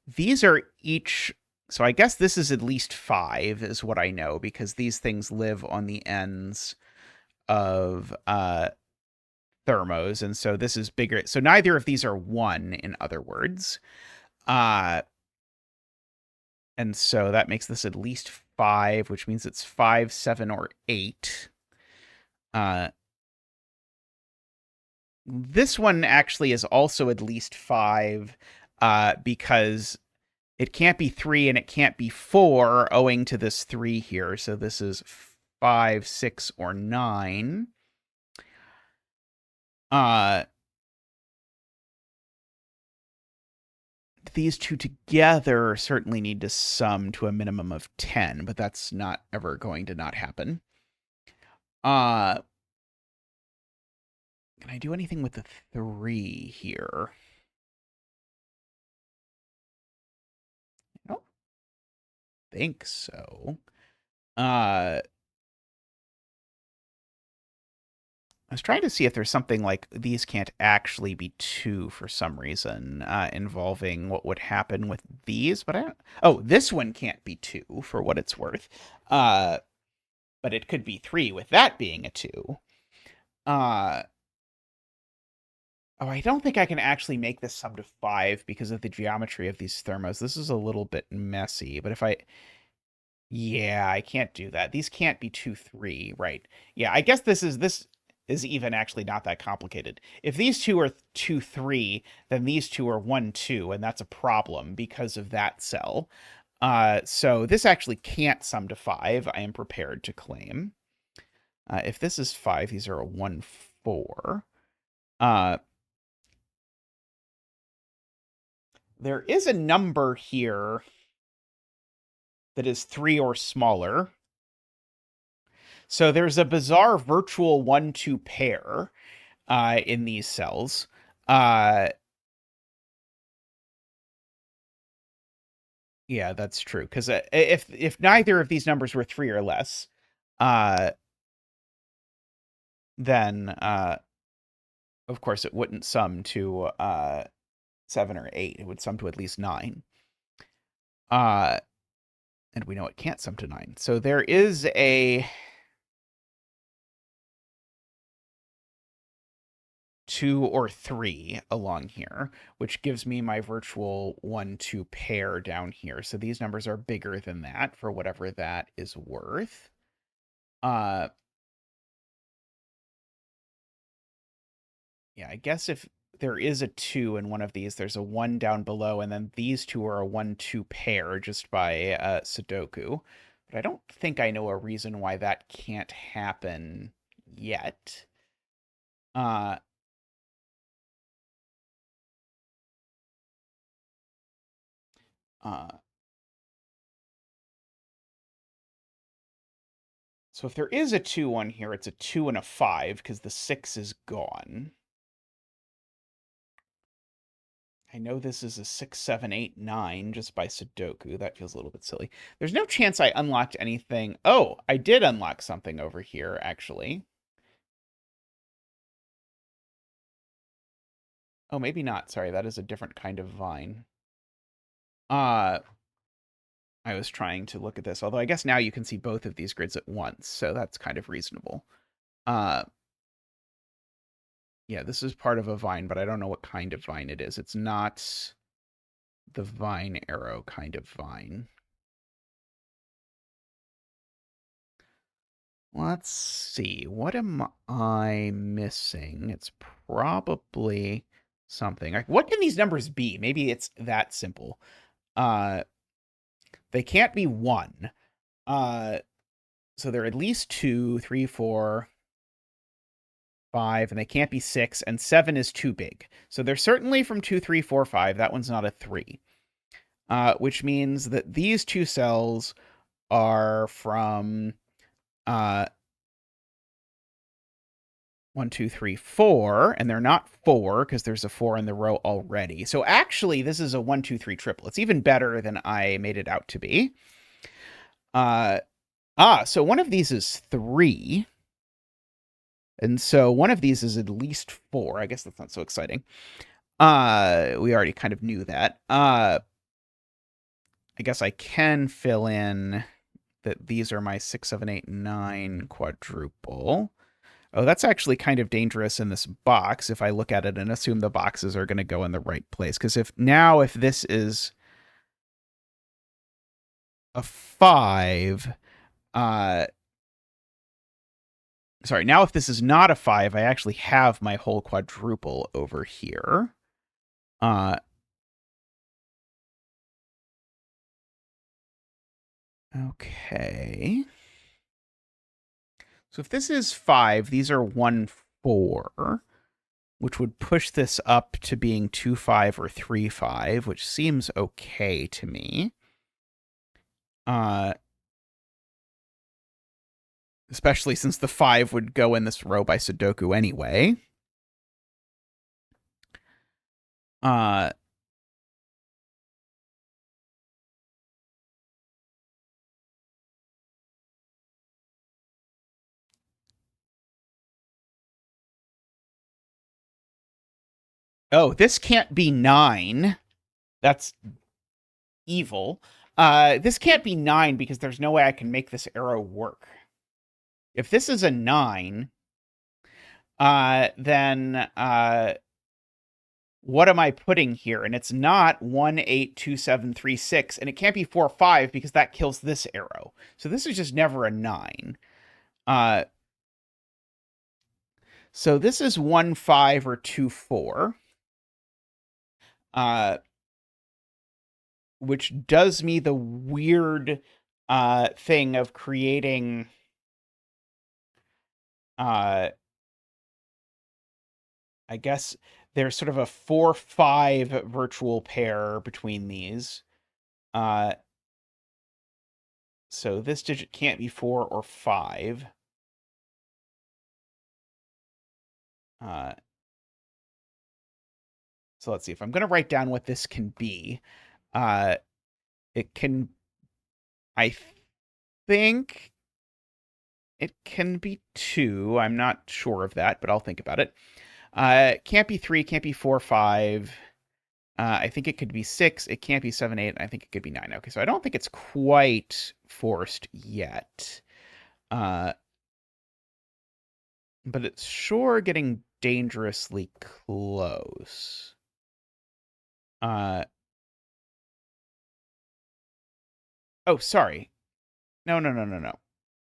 these are each. So I guess this is at least 5, is what I know, because these things live on the ends of thermos, and so this is bigger. So neither of these are 1, in other words. And so that makes this at least 5, which means it's 5, 7, or 8. This one actually is also at least 5, because it can't be 3 and it can't be 4, owing to this 3 here. So this is 5, 6, or 9. These two together certainly need to sum to a minimum of 10, but that's not ever going to not happen. Can I do anything with the 3 here? I don't think so. I was trying to see if there's something like these can't actually be 2 for some reason, involving what would happen with these, but I don't. Oh, this one can't be 2 for what it's worth. But it could be 3 with that being a 2. Oh, I don't think I can actually make this sum to 5 because of the geometry of these thermos. This is a little bit messy, but if I... Yeah, I can't do that. These can't be 2, 3, right? Yeah, I guess this is even actually not that complicated. If these two are 2, 3, then these two are 1, 2, and that's a problem because of that cell. So this actually can't sum to 5, I am prepared to claim. If this is 5, these are a 1, 4. There is a number here that is 3 or smaller. So there's a bizarre virtual 1, 2 pair in these cells. Yeah, that's true. Because if neither of these numbers were 3 or less, then of course it wouldn't sum to 7 or 8. It would sum to at least 9. And we know it can't sum to 9. So there is a 2 or 3 along here, which gives me my virtual 1, 2 pair down here. So these numbers are bigger than that for whatever that is worth. Yeah, I guess if there is a 2 in one of these, there's a 1 down below, and then these two are a 1, 2 pair just by Sudoku. But I don't think I know a reason why that can't happen yet. So if there is a 2 on here, it's a 2 and a 5 because the 6 is gone. I know this is a 6, 7, 8, 9 just by Sudoku. That feels a little bit silly. There's no chance I unlocked anything. Oh, I did unlock something over here, actually. Oh, maybe not. Sorry, that is a different kind of vine. I was trying to look at this, although I guess now you can see both of these grids at once, so that's kind of reasonable. Yeah, this is part of a vine, but I don't know what kind of vine it is. It's not the vine arrow kind of vine. Let's see. What am I missing? It's probably something. Like, what can these numbers be? Maybe it's that simple. They can't be 1. So they're at least 2, 3, 4, 5, and they can't be 6, and 7 is too big. So they're certainly from 2, 3, 4, 5. That one's not a 3. Which means that these two cells are from 1, 2, 3, 4, and they're not 4 because there's a 4 in the row already. So actually, this is a 1, 2, 3 triple. It's even better than I made it out to be. So one of these is 3. And so one of these is at least 4. I guess that's not so exciting. We already kind of knew that. I guess I can fill in that these are my 6, 7, 8, 9 quadruple. Oh, that's actually kind of dangerous in this box if I look at it and assume the boxes are going to go in the right place. Because if this is a 5, sorry, now if this is not a 5, I actually have my whole quadruple over here. Okay. So if this is 5, these are 1, 4, which would push this up to being 2, 5 or 3, 5, which seems okay to me. Especially since the 5 would go in this row by Sudoku anyway. Oh, this can't be 9. That's evil. This can't be 9 because there's no way I can make this arrow work. If this is a 9, then what am I putting here? And it's not 1, 8, 2, 7, 3, 6, and it can't be 4, 5 because that kills this arrow. So this is just never a 9. So this is 1, 5 or 2, 4. Which does me the weird thing of creating I guess there's sort of a 4, 5 virtual pair between these. So this digit can't be 4 or 5. So let's see. If I'm going to write down what this can be, it can, I think it can be 2. I'm not sure of that, but I'll think about it. It can't be 3, can't be 4, 5. I think it could be 6. It can't be 7, 8. And I think it could be 9. Okay, so I don't think it's quite forced yet. But it's sure getting dangerously close. Oh, sorry. No.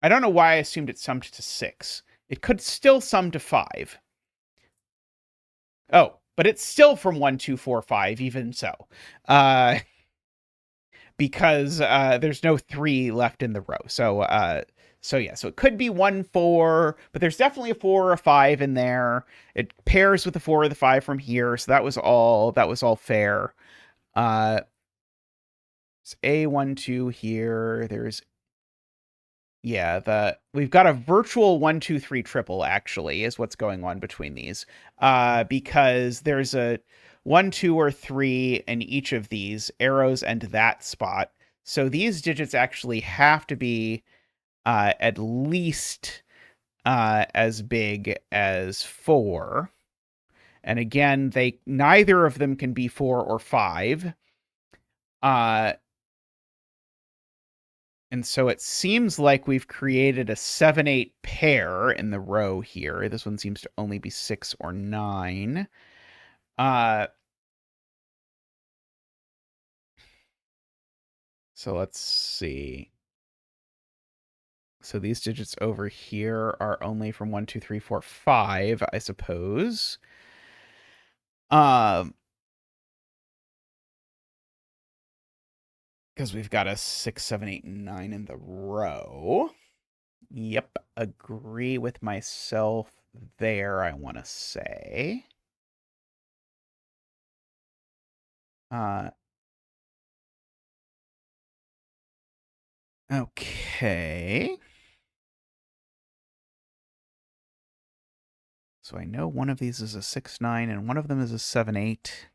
I don't know why I assumed it summed to 6. It could still sum to 5. Oh, but it's still from 1, 2, 4, 5, even so. Because there's no 3 left in the row. So yeah, so it could be 1, 4, but there's definitely a 4 or a 5 in there. It pairs with the 4 or the 5 from here, so that was all fair. It's A1, 2 here. There's we've got a virtual 1, 2, 3 triple, actually, is what's going on between these. Because there's a 1, 2, or 3 in each of these arrows and that spot. So these digits actually have to be at least as big as 4. And again, neither of them can be 4 or 5. And so it seems like we've created a 7, 8 pair in the row here. This one seems to only be 6 or 9. So let's see. So these digits over here are only from 1, 2, 3, 4, 5, I suppose. Because we've got a 6, 7, 8, 9 in the row. Yep, agree with myself there, I want to say. Okay. So I know one of these is a 6, 9, and one of them is a 7, 8.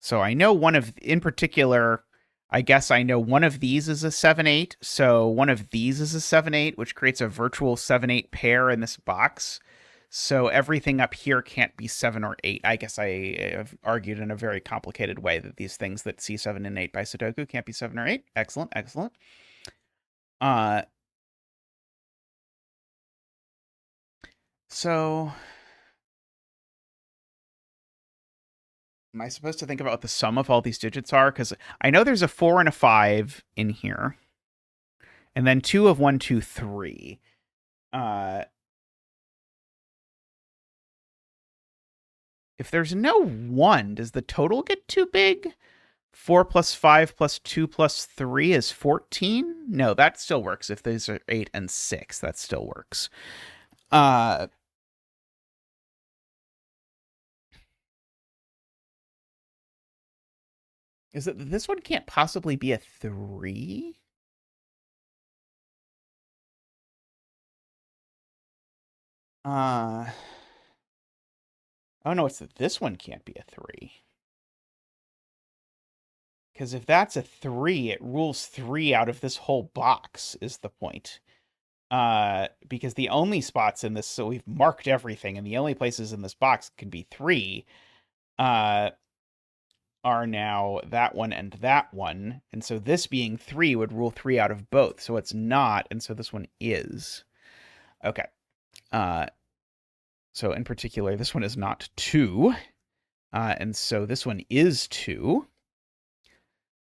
So I know in particular, I guess I know one of these is a 7, 8. So one of these is a 7, 8, which creates a virtual 7, 8 pair in this box. So everything up here can't be 7 or 8. I guess I have argued in a very complicated way that these things that see 7 and 8 by Sudoku can't be 7 or 8. Excellent, excellent. So am I supposed to think about what the sum of all these digits are? Because I know there's a 4 and a 5 in here. And then 2 of 1, 2, 3. If there's no 1, does the total get too big? 4 plus 5 plus 2 plus 3 is 14? No, that still works. If these are 8 and 6, that still works. Is it this one can't possibly be a 3? Oh no, it's that this one can't be a 3. Because if that's a 3, it rules 3 out of this whole box, is the point. Because the only spots in this, so we've marked everything, and the only places in this box can be 3, are now that one and that one. And so this being 3 would rule 3 out of both. So it's not, and so this one is. Okay. So in particular, this one is not 2. And so this one is 2.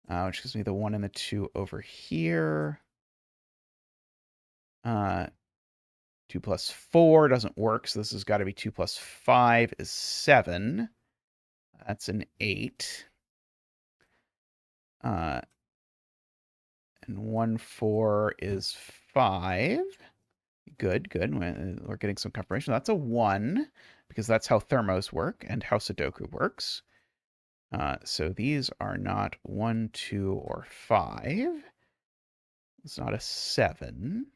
Which gives me the 1 and the 2 over here. 2 plus 4 doesn't work, so this has got to be 2 plus 5 is 7. That's an 8. And 1, 4 is 5. Good, good. We're getting some confirmation. That's a 1, because that's how thermos work and how Sudoku works. So these are not 1, 2, or 5. It's not a 7.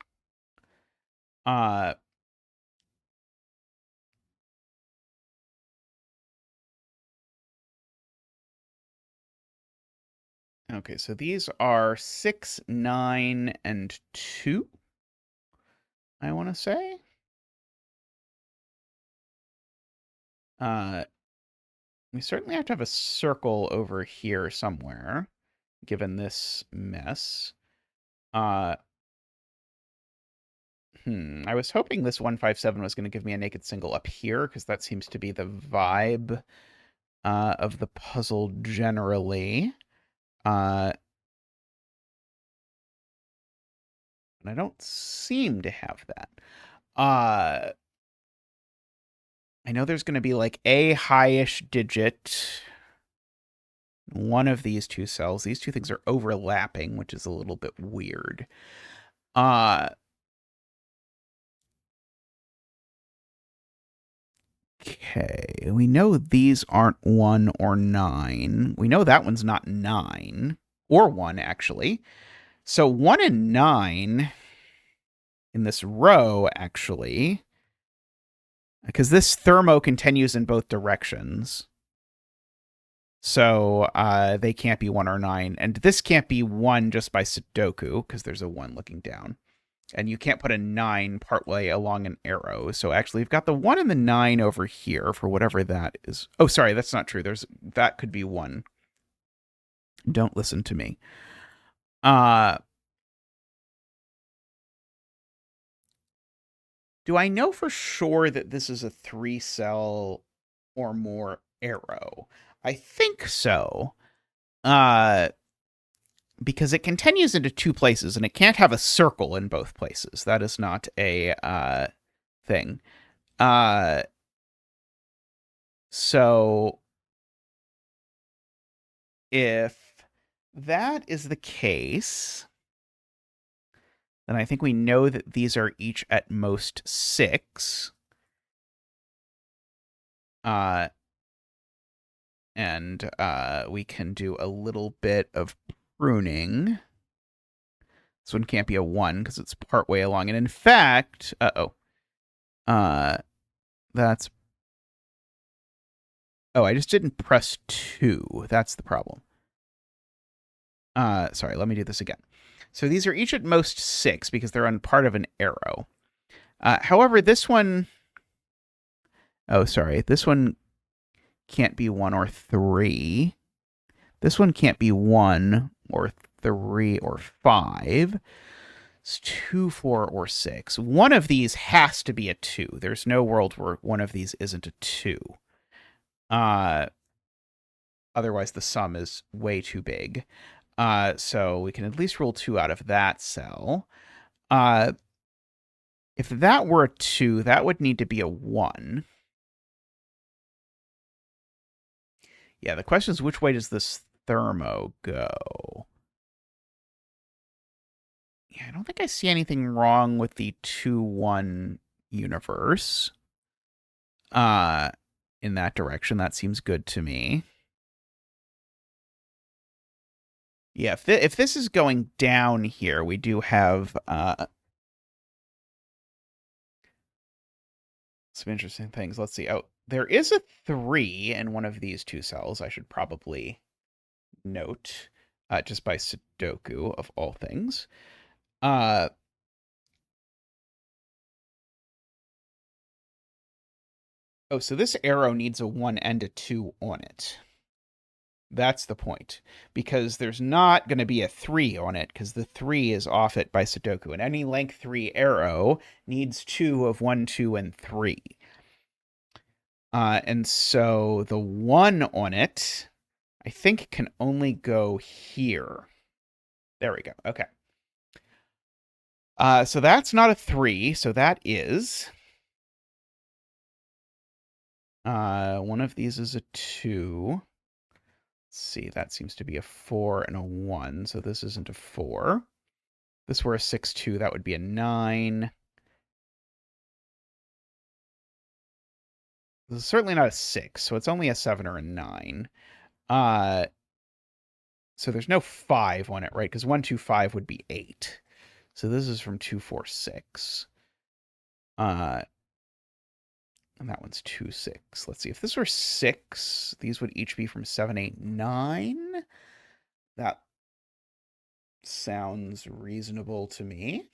Okay, so these are 6, 9, and 2, I want to say. We certainly have to have a circle over here somewhere, given this mess. I was hoping this 157 was going to give me a naked single up here, because that seems to be the vibe of the puzzle generally. And I don't seem to have that. I know there's going to be like a highish digit. One of these two cells. These two things are overlapping, which is a little bit weird. Okay, we know these aren't 1 or 9. We know that one's not 9. Or 1, actually. So 1 and 9 in this row, actually. Because this thermo continues in both directions. So they can't be 1 or 9. And this can't be 1 just by Sudoku, because there's a 1 looking down. And you can't put a 9 partway along an arrow. So actually, you've got the 1 and the 9 over here for whatever that is. Oh, sorry, that's not true. That could be 1. Don't listen to me. Do I know for sure that this is a 3-cell or more arrow? I think so. Because it continues into 2 places, and it can't have a circle in both places. That is not a thing. So if that is the case, then I think we know that these are each at most 6. And we can do a little bit of pruning. This one can't be a 1 because it's partway along. And in fact, that's... Oh, I just didn't press 2. That's the problem. Sorry, let me do this again. So these are each at most 6 because they're on part of an arrow. However, this one Oh, sorry. This one can't be 1 or 3. This one can't be 1 or 3 or 5. It's 2, 4, or 6. One of these has to be a 2. There's no world where one of these isn't a 2. Uh, Otherwise, the sum is way too big. So we can at least rule 2 out of that cell. If that were a 2, that would need to be a 1. Yeah, the question is, which way does this thermo go? Yeah, I don't think I see anything wrong with the 2-1 universe. In that direction. That seems good to me. Yeah, if this is going down here, we do have some interesting things. Let's see. Oh, there is a 3 in one of these two cells. I should probably note, just by Sudoku of all things. Oh, so this arrow needs a 1 and a 2 on it. That's the point. Because there's not going to be a 3 on it, because the 3 is off it by Sudoku. And any length 3 arrow needs 2 of 1, 2, and 3. And so the 1 on it, I think, can only go here. There we go. Okay. So that's not a 3, so that is... one of these is a 2. Let's see, that seems to be a 4 and a 1, so this isn't a 4. If this were a 6, 2, that would be a 9. This is certainly not a 6, so it's only a 7 or a 9. So there's no 5 on it, right? Because 1, 2, 5 would be 8. So this is from 2, 4, 6. And that one's 2, 6. Let's see. If this were 6, these would each be from 7, 8, 9. That sounds reasonable to me.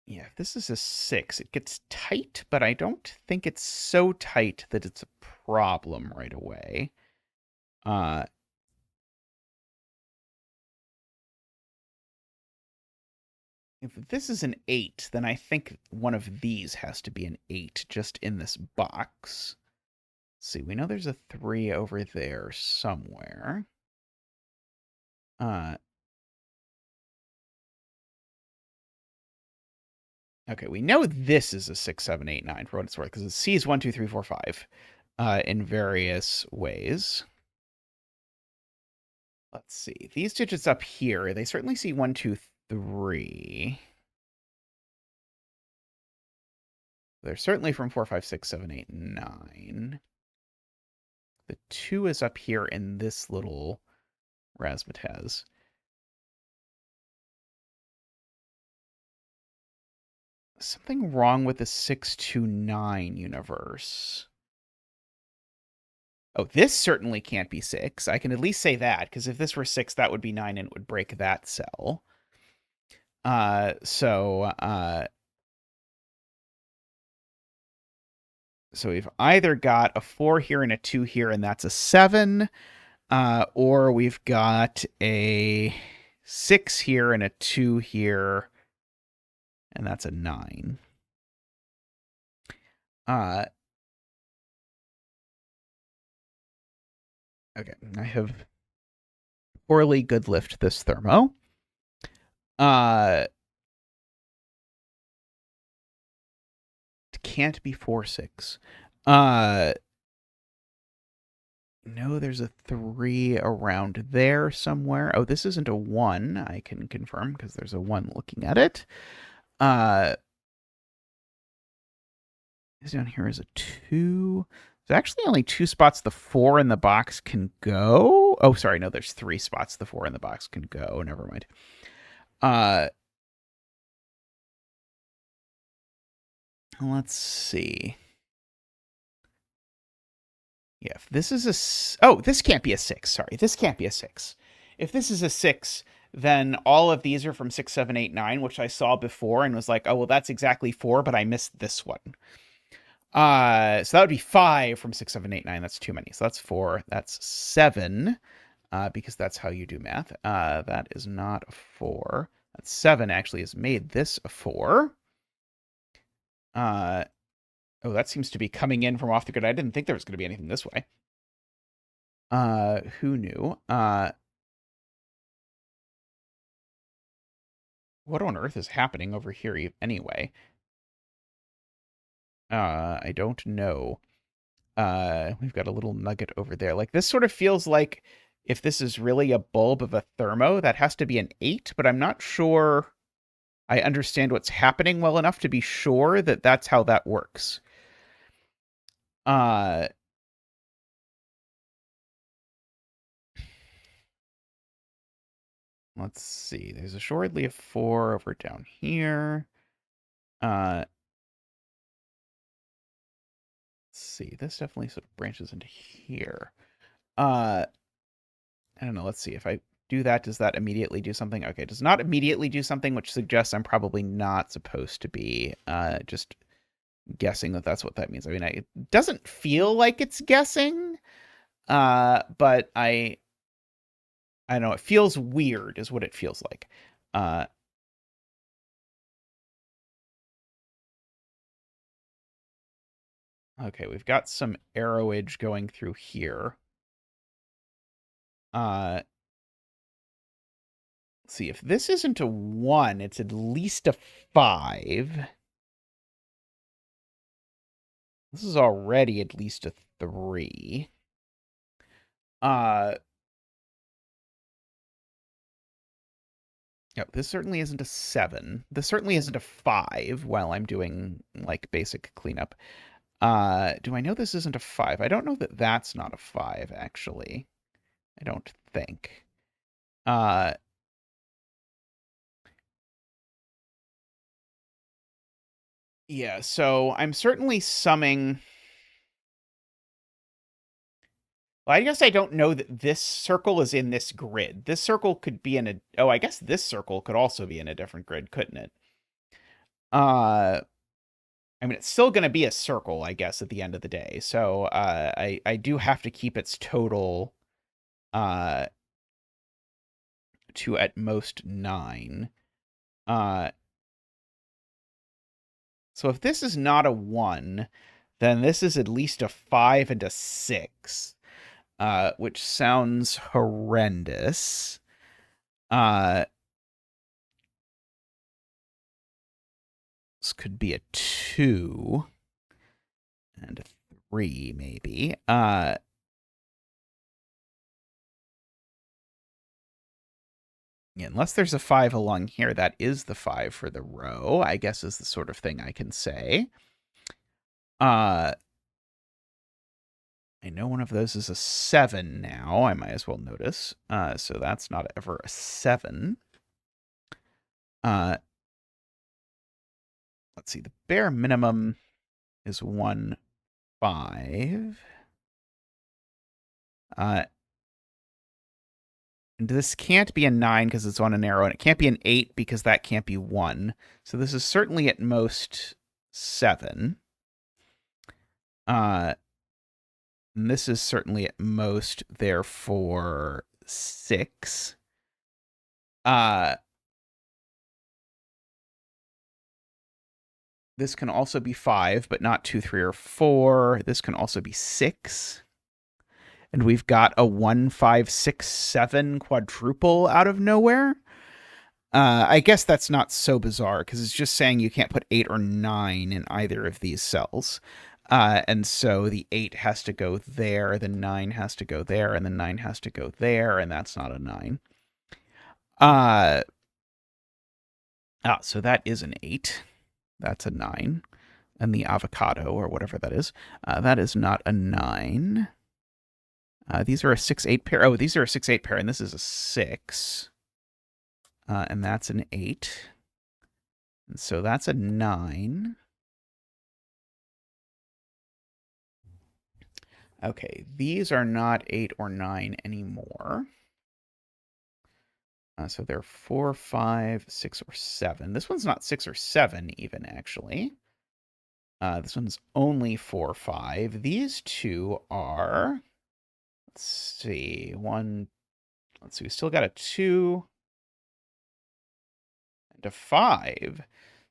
Yeah, if this is a 6, it gets tight, but I don't think it's so tight that it's a problem right away. If this is an 8, then I think one of these has to be an 8 just in this box. Let's see, we know there's a 3 over there somewhere. Okay, we know this is a 6, 7, 8, 9 for what it's worth, because it sees 1, 2, 3, 4, 5 in various ways. Let's see. These digits up here, they certainly see 1, 2, 3. They're certainly from 4, 5, 6, 7, 8, 9. The 2 is up here in this little razzmatazz. Something wrong with the 629 universe. Oh, this certainly can't be 6. I can at least say that, because if this were 6, that would be 9 and it would break that cell. So we've either got a 4 here and a 2 here, and that's a 7, or we've got a 6 here and a 2 here, and that's a 9. Okay, I have poorly good lift this thermo. It can't be 4, 6. No, there's a 3 around there somewhere. Oh, this isn't a 1, I can confirm, because there's a 1 looking at it. This down here is a 2. There's actually only 2 spots the 4 in the box can go. Oh, sorry, no, there's 3 spots the 4 in the box can go. Never mind. Let's see. Yeah, if this is a... Oh, this can't be a 6. Sorry, this can't be a 6. If this is a 6, then all of these are from 6, 7, 8, 9, which I saw before and was like, oh, well, that's exactly 4, but I missed this one. So that would be 5 from 6, 7, 8, 9. That's too many. So that's 4. That's 7, because that's how you do math. That is not a 4. That's 7 actually has made this a 4. Oh, that seems to be coming in from off the grid. I didn't think there was going to be anything this way. Who knew? What on earth is happening over here anyway? I don't know. We've got a little nugget over there. Like, this sort of feels like if this is really a bulb of a thermo, that has to be an 8, but I'm not sure I understand what's happening well enough to be sure that that's how that works. Let's see. There's assuredly a 4 over down here. Let's see. This definitely sort of branches into here. I don't know. Let's see. If I do that, does that immediately do something? Okay, it does not immediately do something, which suggests I'm probably not supposed to be just guessing that that's what that means. I mean, it doesn't feel like it's guessing, but I don't know. It feels weird is what it feels like. Okay, we've got some arrowage going through here. Let's see, if this isn't a 1, it's at least a 5. This is already at least a 3. Yep, this certainly isn't a 7. This certainly isn't a 5 while I'm doing, like, basic cleanup. Do I know this isn't a 5? I don't know that that's not a 5, actually. I don't think. Yeah, so I'm certainly summing... Well, I guess I don't know that this circle is in this grid. This circle could be in a... Oh, I guess this circle could also be in a different grid, couldn't it? I mean, it's still going to be a circle, I guess, at the end of the day. So I do have to keep its total to at most 9. So if this is not a 1, then this is at least a 5 and a 6, which sounds horrendous. This could be a 2 and a 3, maybe. Unless there's a 5 along here, that is the 5 for the row, I guess is the sort of thing I can say. I know one of those is a 7 now, I might as well notice. So that's not ever a 7. Let's see, the bare minimum is 1, 5. And this can't be a 9 because it's on an arrow, and it can't be an 8 because that can't be 1. So this is certainly at most 7. And this is certainly at most, therefore, 6. This can also be 5, but not 2, 3, or 4. This can also be 6. And we've got a 1, 5, 6, 7 quadruple out of nowhere. I guess that's not so bizarre because it's just saying you can't put 8 or 9 in either of these cells. And so the 8 has to go there, the 9 has to go there, and the 9 has to go there, and that's not a 9. So that is an 8. That's a 9. And the avocado, or whatever that is not a 9. These are a 6-8 pair. Oh, these are a 6-8 pair, and this is a 6. And that's an 8. And so that's a 9. Okay, these are not 8 or 9 anymore. So they're 4, 5, 6, or 7. This one's not 6 or 7 even, actually. This one's only 4, 5. These two are, let's see, let's see, we still got a 2 and a 5.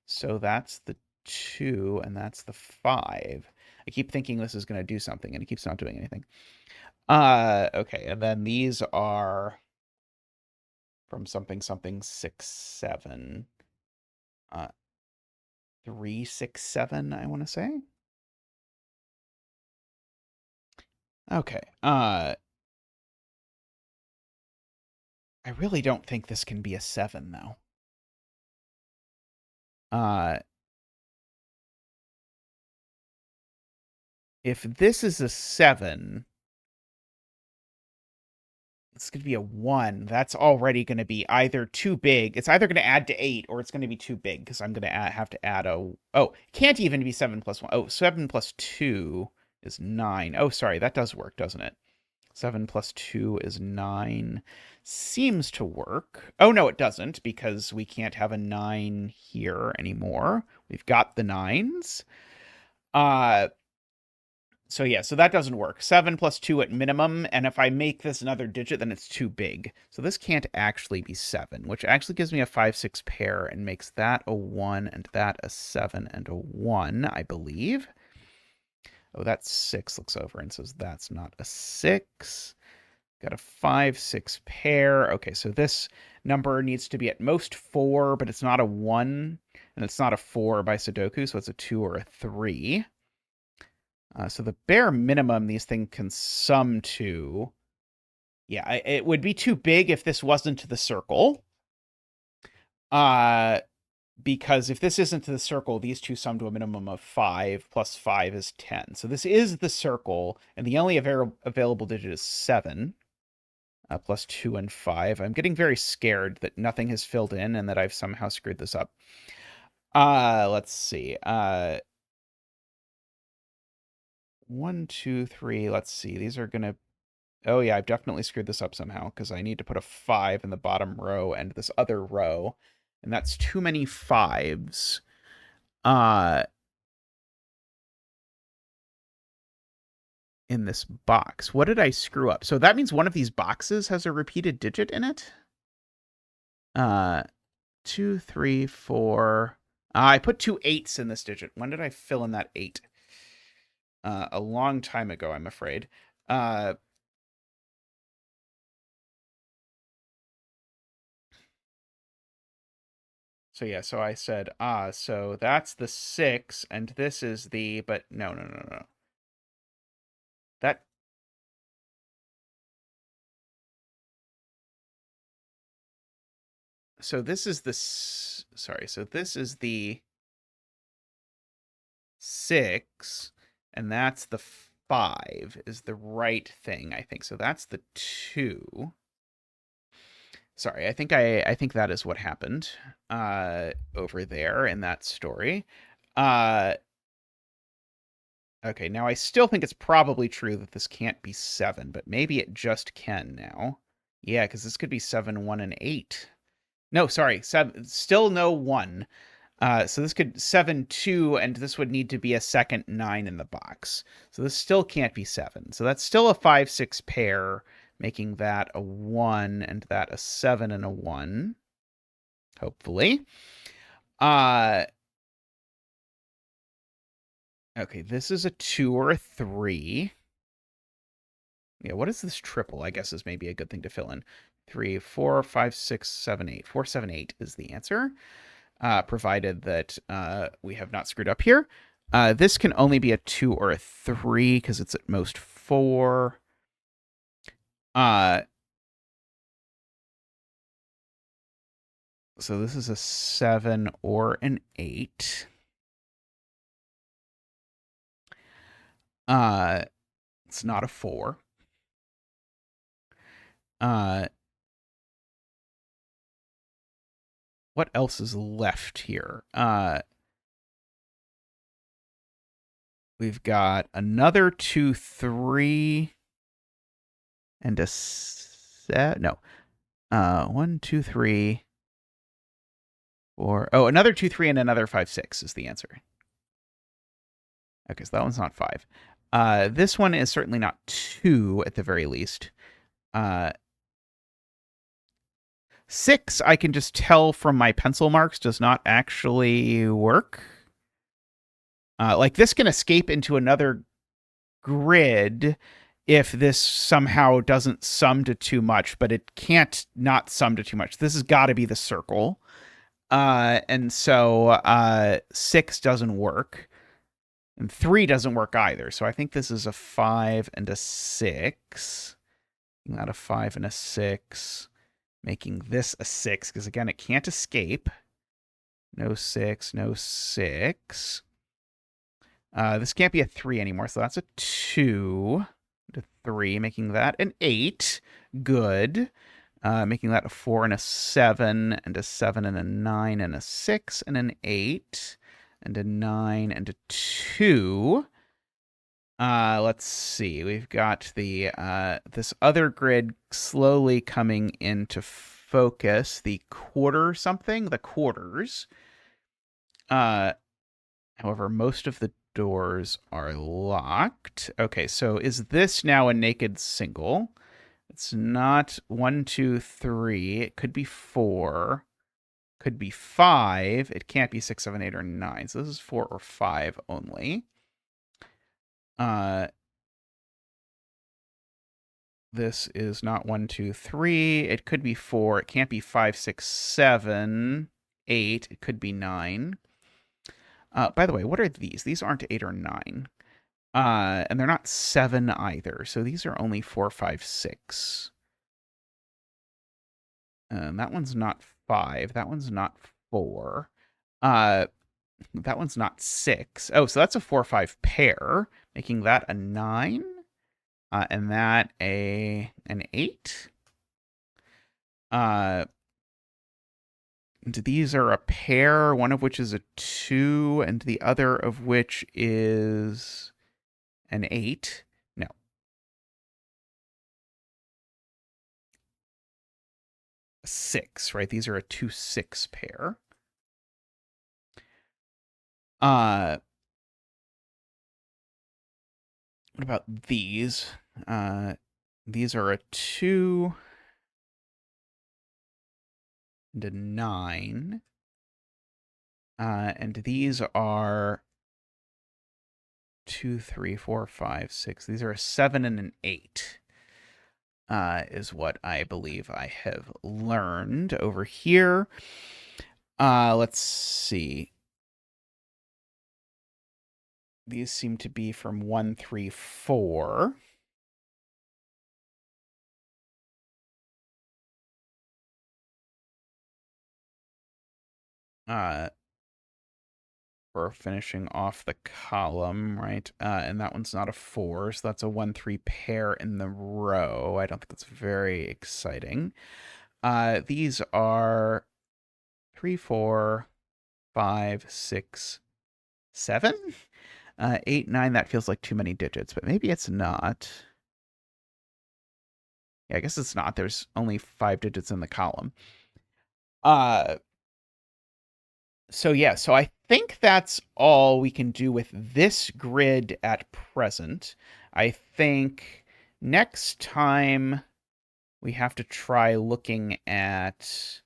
So that's the 2 and that's the 5. I keep thinking this is going to do something and it keeps not doing anything. Okay, and then these are from something 6, 7. 3, 6, 7, I want to say. Okay. I really don't think this can be a 7 though. If this is a 7, it's going to be a 1. That's already going to be either too big. It's either going to add to 8 or it's going to be too big because I'm going to have to add a... Oh, it can't even be 7 plus 1. Oh, 7 plus 2 is 9. Oh, sorry. That does work, doesn't it? 7 plus 2 is 9. Seems to work. Oh, no, it doesn't because we can't have a 9 here anymore. We've got the 9s. So yeah, so that doesn't work. 7 plus 2 at minimum, and if I make this another digit, then it's too big. So this can't actually be 7, which actually gives me a 5, 6 pair and makes that a 1 and that a 7 and a 1, I believe. Oh, that 6 looks over and says that's not a 6. Got a 5, 6 pair. Okay, so this number needs to be at most 4, but it's not a 1, and it's not a 4 by Sudoku, so it's a 2 or a 3. So the bare minimum these things can sum to... Yeah, it would be too big if this wasn't the circle. Because if this isn't the circle, these two sum to a minimum of 5, plus 5 is 10. So this is the circle, and the only available digit is 7. Plus 2 and 5. I'm getting very scared that nothing has filled in and that I've somehow screwed this up. Let's see. 1, 2, 3. Let's see. These are going to... Oh, yeah, I've definitely screwed this up somehow because I need to put a 5 in the bottom row and this other row. And that's too many 5s. In this box. What did I screw up? So that means one of these boxes has a repeated digit in it. 2, 3, 4. I put 2 8s in this digit. When did I fill in that 8? A long time ago, I'm afraid. So yeah, so I said, so that's the 6, and this is the, but no. That, so this is the, sorry, so this is the 6, and that's the 5 is the right thing, I think. So that's the 2. Sorry, I think that is what happened over there in that story. Okay, now I still think it's probably true that this can't be 7, but maybe it just can now. Yeah, because this could be 7, 1, and 8. No, sorry, 7. Still no 1. So this could 7, 2, and this would need to be a second 9 in the box. So this still can't be 7. So that's still a 5, 6 pair, making that a 1 and that a 7 and a 1. Hopefully. Okay, this is a 2 or a 3. Yeah, what is this triple? I guess is maybe a good thing to fill in. 3, 4, 5, 6, 7, 8. 4, 7, 8 is the answer. Provided that we have not screwed up here. This can only be a 2 or a 3 because it's at most 4. So this is a 7 or an 8. It's not a 4. What else is left here? We've got another 2, 3, and a set. No. 1, 2, 3, 4. Oh, another 2, 3, and another 5, 6 is the answer. Okay, so that one's not 5. This one is certainly not 2 at the very least. 6, I can just tell from my pencil marks, does not actually work. Like, this can escape into another grid if this somehow doesn't sum to too much, but it can't not sum to too much. This has got to be the circle. And so 6 doesn't work. And 3 doesn't work either. So I think this is a 5 and a 6. Not a 5 and a 6. Making this a 6, because again, it can't escape. No 6, no 6. This can't be a 3 anymore, so that's a 2 to 3, making that an 8. Good. Making that a 4 and a 7, and a 7 and a 9, and a 6, and an 8, and a 9, and a 2. Let's see. We've got the this other grid slowly coming into focus. The quarter something, the quarters. However, most of the doors are locked. Okay, so is this now a naked single? It's not 1, 2, 3. It could be 4. Could be 5. It can't be 6, 7, 8, or 9. So this is 4 or 5 only. This is not 1, 2, 3. It could be 4. It can't be 5, 6, 7, 8. It could be 9. By the way, what are these? These aren't 8 or 9. And they're not 7 either. So these are only 4, 5, 6. And that one's not 5. That one's not 4. That one's not 6. Oh, so that's a 4, 5 pair, making that a 9. And that an 8. These are a pair, one of which is a 2, and the other of which is an 8. No. A 6, right? These are a 2, 6 pair. What about these? These are a 2 and a 9. And these are 2, 3, 4, 5, 6. These are a 7 and an 8. Is what I believe I have learned over here. Let's see. These seem to be from 1, 3, 4. For finishing off the column, right? And that one's not a 4, so that's a 1, 3 pair in the row. I don't think that's very exciting. These are 3, 4, 5, 6, 7? 8, 9, that feels like too many digits, but maybe it's not. Yeah, I guess it's not. There's only 5 digits in the column. So yeah, so I think that's all we can do with this grid at present. I think next time we have to try looking at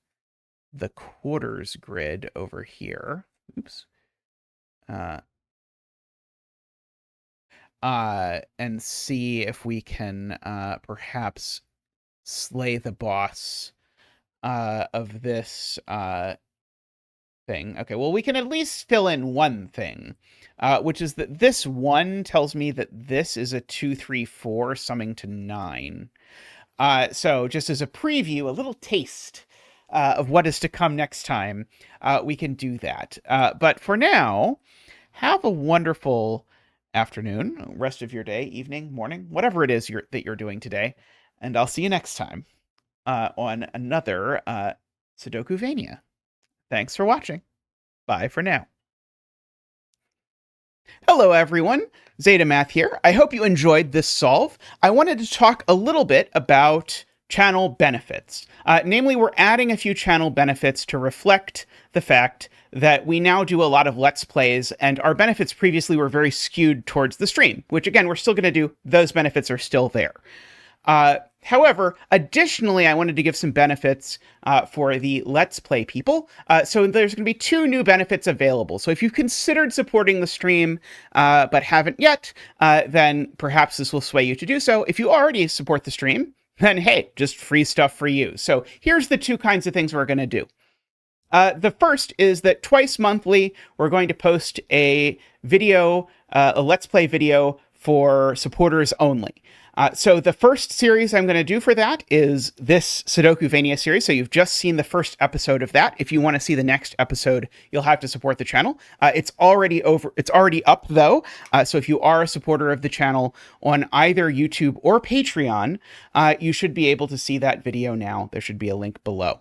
the quarters grid over here. Oops. And see if we can perhaps slay the boss of this thing. Okay, well, we can at least fill in one thing, which is that this 1 tells me that this is a 2, 3, 4 summing to 9. So just as a preview, a little taste of what is to come next time, we can do that. But for now, have a wonderful afternoon, rest of your day, evening, morning, whatever it is that you're doing today. And I'll see you next time on another Sudokuvania. Thanks for watching. Bye for now. Hello, everyone. Zeta Math here. I hope you enjoyed this solve. I wanted to talk a little bit about channel benefits. Namely, we're adding a few channel benefits to reflect the fact that we now do a lot of Let's Plays, and our benefits previously were very skewed towards the stream, which again, we're still going to do. Those benefits are still there. However, additionally, I wanted to give some benefits for the Let's Play people. So there's going to be 2 new benefits available. So if you've considered supporting the stream but haven't yet, then perhaps this will sway you to do so. If you already support the stream, then hey, just free stuff for you. So here's the 2 kinds of things we're going to do. The first is that twice monthly, we're going to post a video, a Let's Play video for supporters only. So the first series I'm going to do for that is this Sudokuvania series. So you've just seen the first episode of that. If you want to see the next episode, you'll have to support the channel. It's already up though. So if you are a supporter of the channel on either YouTube or Patreon, you should be able to see that video now. There should be a link below.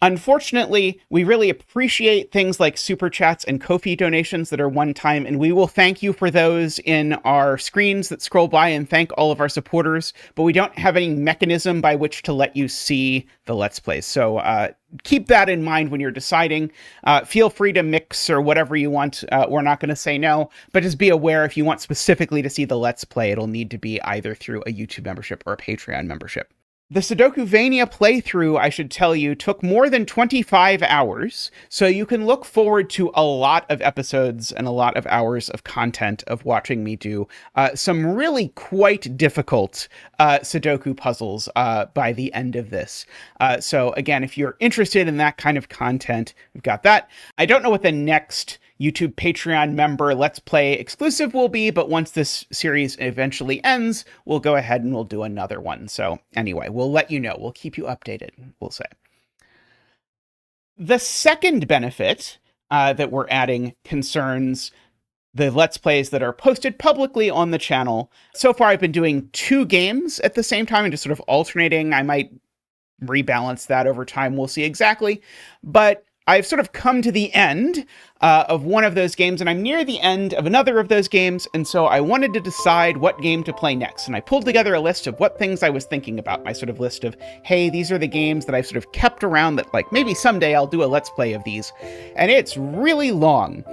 Unfortunately, we really appreciate things like super chats and Ko-fi donations that are one-time, and we will thank you for those in our screens that scroll by and thank all of our supporters, but we don't have any mechanism by which to let you see the Let's Plays. So keep that in mind when you're deciding. Feel free to mix or whatever you want. We're not going to say no, but just be aware if you want specifically to see the Let's Play, it'll need to be either through a YouTube membership or a Patreon membership. The Sudokuvania playthrough, I should tell you, took more than 25 hours, so you can look forward to a lot of episodes and a lot of hours of content of watching me do some really quite difficult Sudoku puzzles by the end of this. So again, if you're interested in that kind of content, we've got that. I don't know what the next YouTube Patreon member Let's Play exclusive will be, but once this series eventually ends, we'll go ahead and we'll do another one. So anyway, we'll let you know. We'll keep you updated, we'll say. The second benefit that we're adding concerns the Let's Plays that are posted publicly on the channel. So far, I've been doing 2 games at the same time and just sort of alternating. I might rebalance that over time. We'll see exactly. But I've sort of come to the end of one of those games, and I'm near the end of another of those games, and so I wanted to decide what game to play next. And I pulled together a list of what things I was thinking about, my sort of list of, hey, these are the games that I've sort of kept around that, like, maybe someday I'll do a Let's Play of these. And it's really long.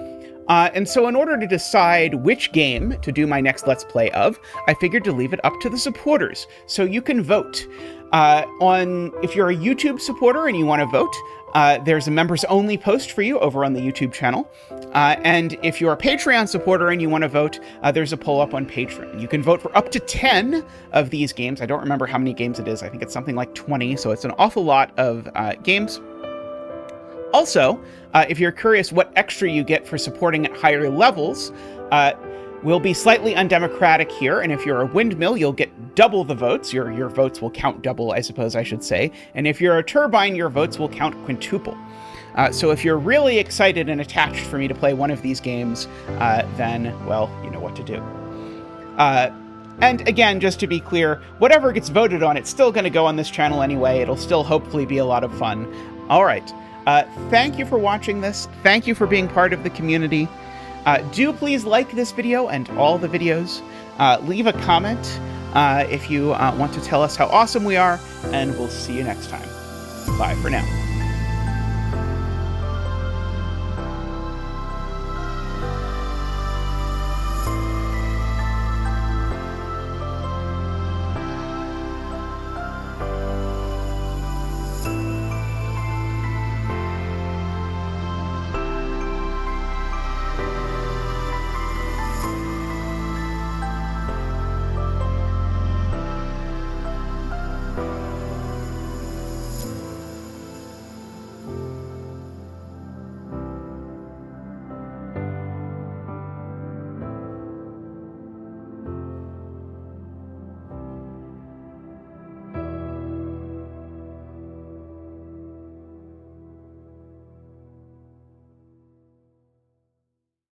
And so in order to decide which game to do my next Let's Play of, I figured to leave it up to the supporters. So you can vote. If you're a YouTube supporter and you want to vote, there's a members only post for you over on the YouTube channel. And if you're a Patreon supporter and you want to vote, there's a poll up on Patreon. You can vote for up to 10 of these games. I don't remember how many games it is. I think it's something like 20. So it's an awful lot of games. Also, if you're curious what extra you get for supporting at higher levels, we'll be slightly undemocratic here, and if you're a windmill, you'll get double the votes. Your votes will count double, I suppose I should say. And if you're a turbine, your votes will count quintuple. So if you're really excited and attached for me to play one of these games, then, well, you know what to do. And again, just to be clear, whatever gets voted on, it's still going to go on this channel anyway. It'll still hopefully be a lot of fun. All right. Thank you for watching this. Thank you for being part of the community. Do please like this video and all the videos. Leave a comment if you want to tell us how awesome we are, and we'll see you next time. Bye for now.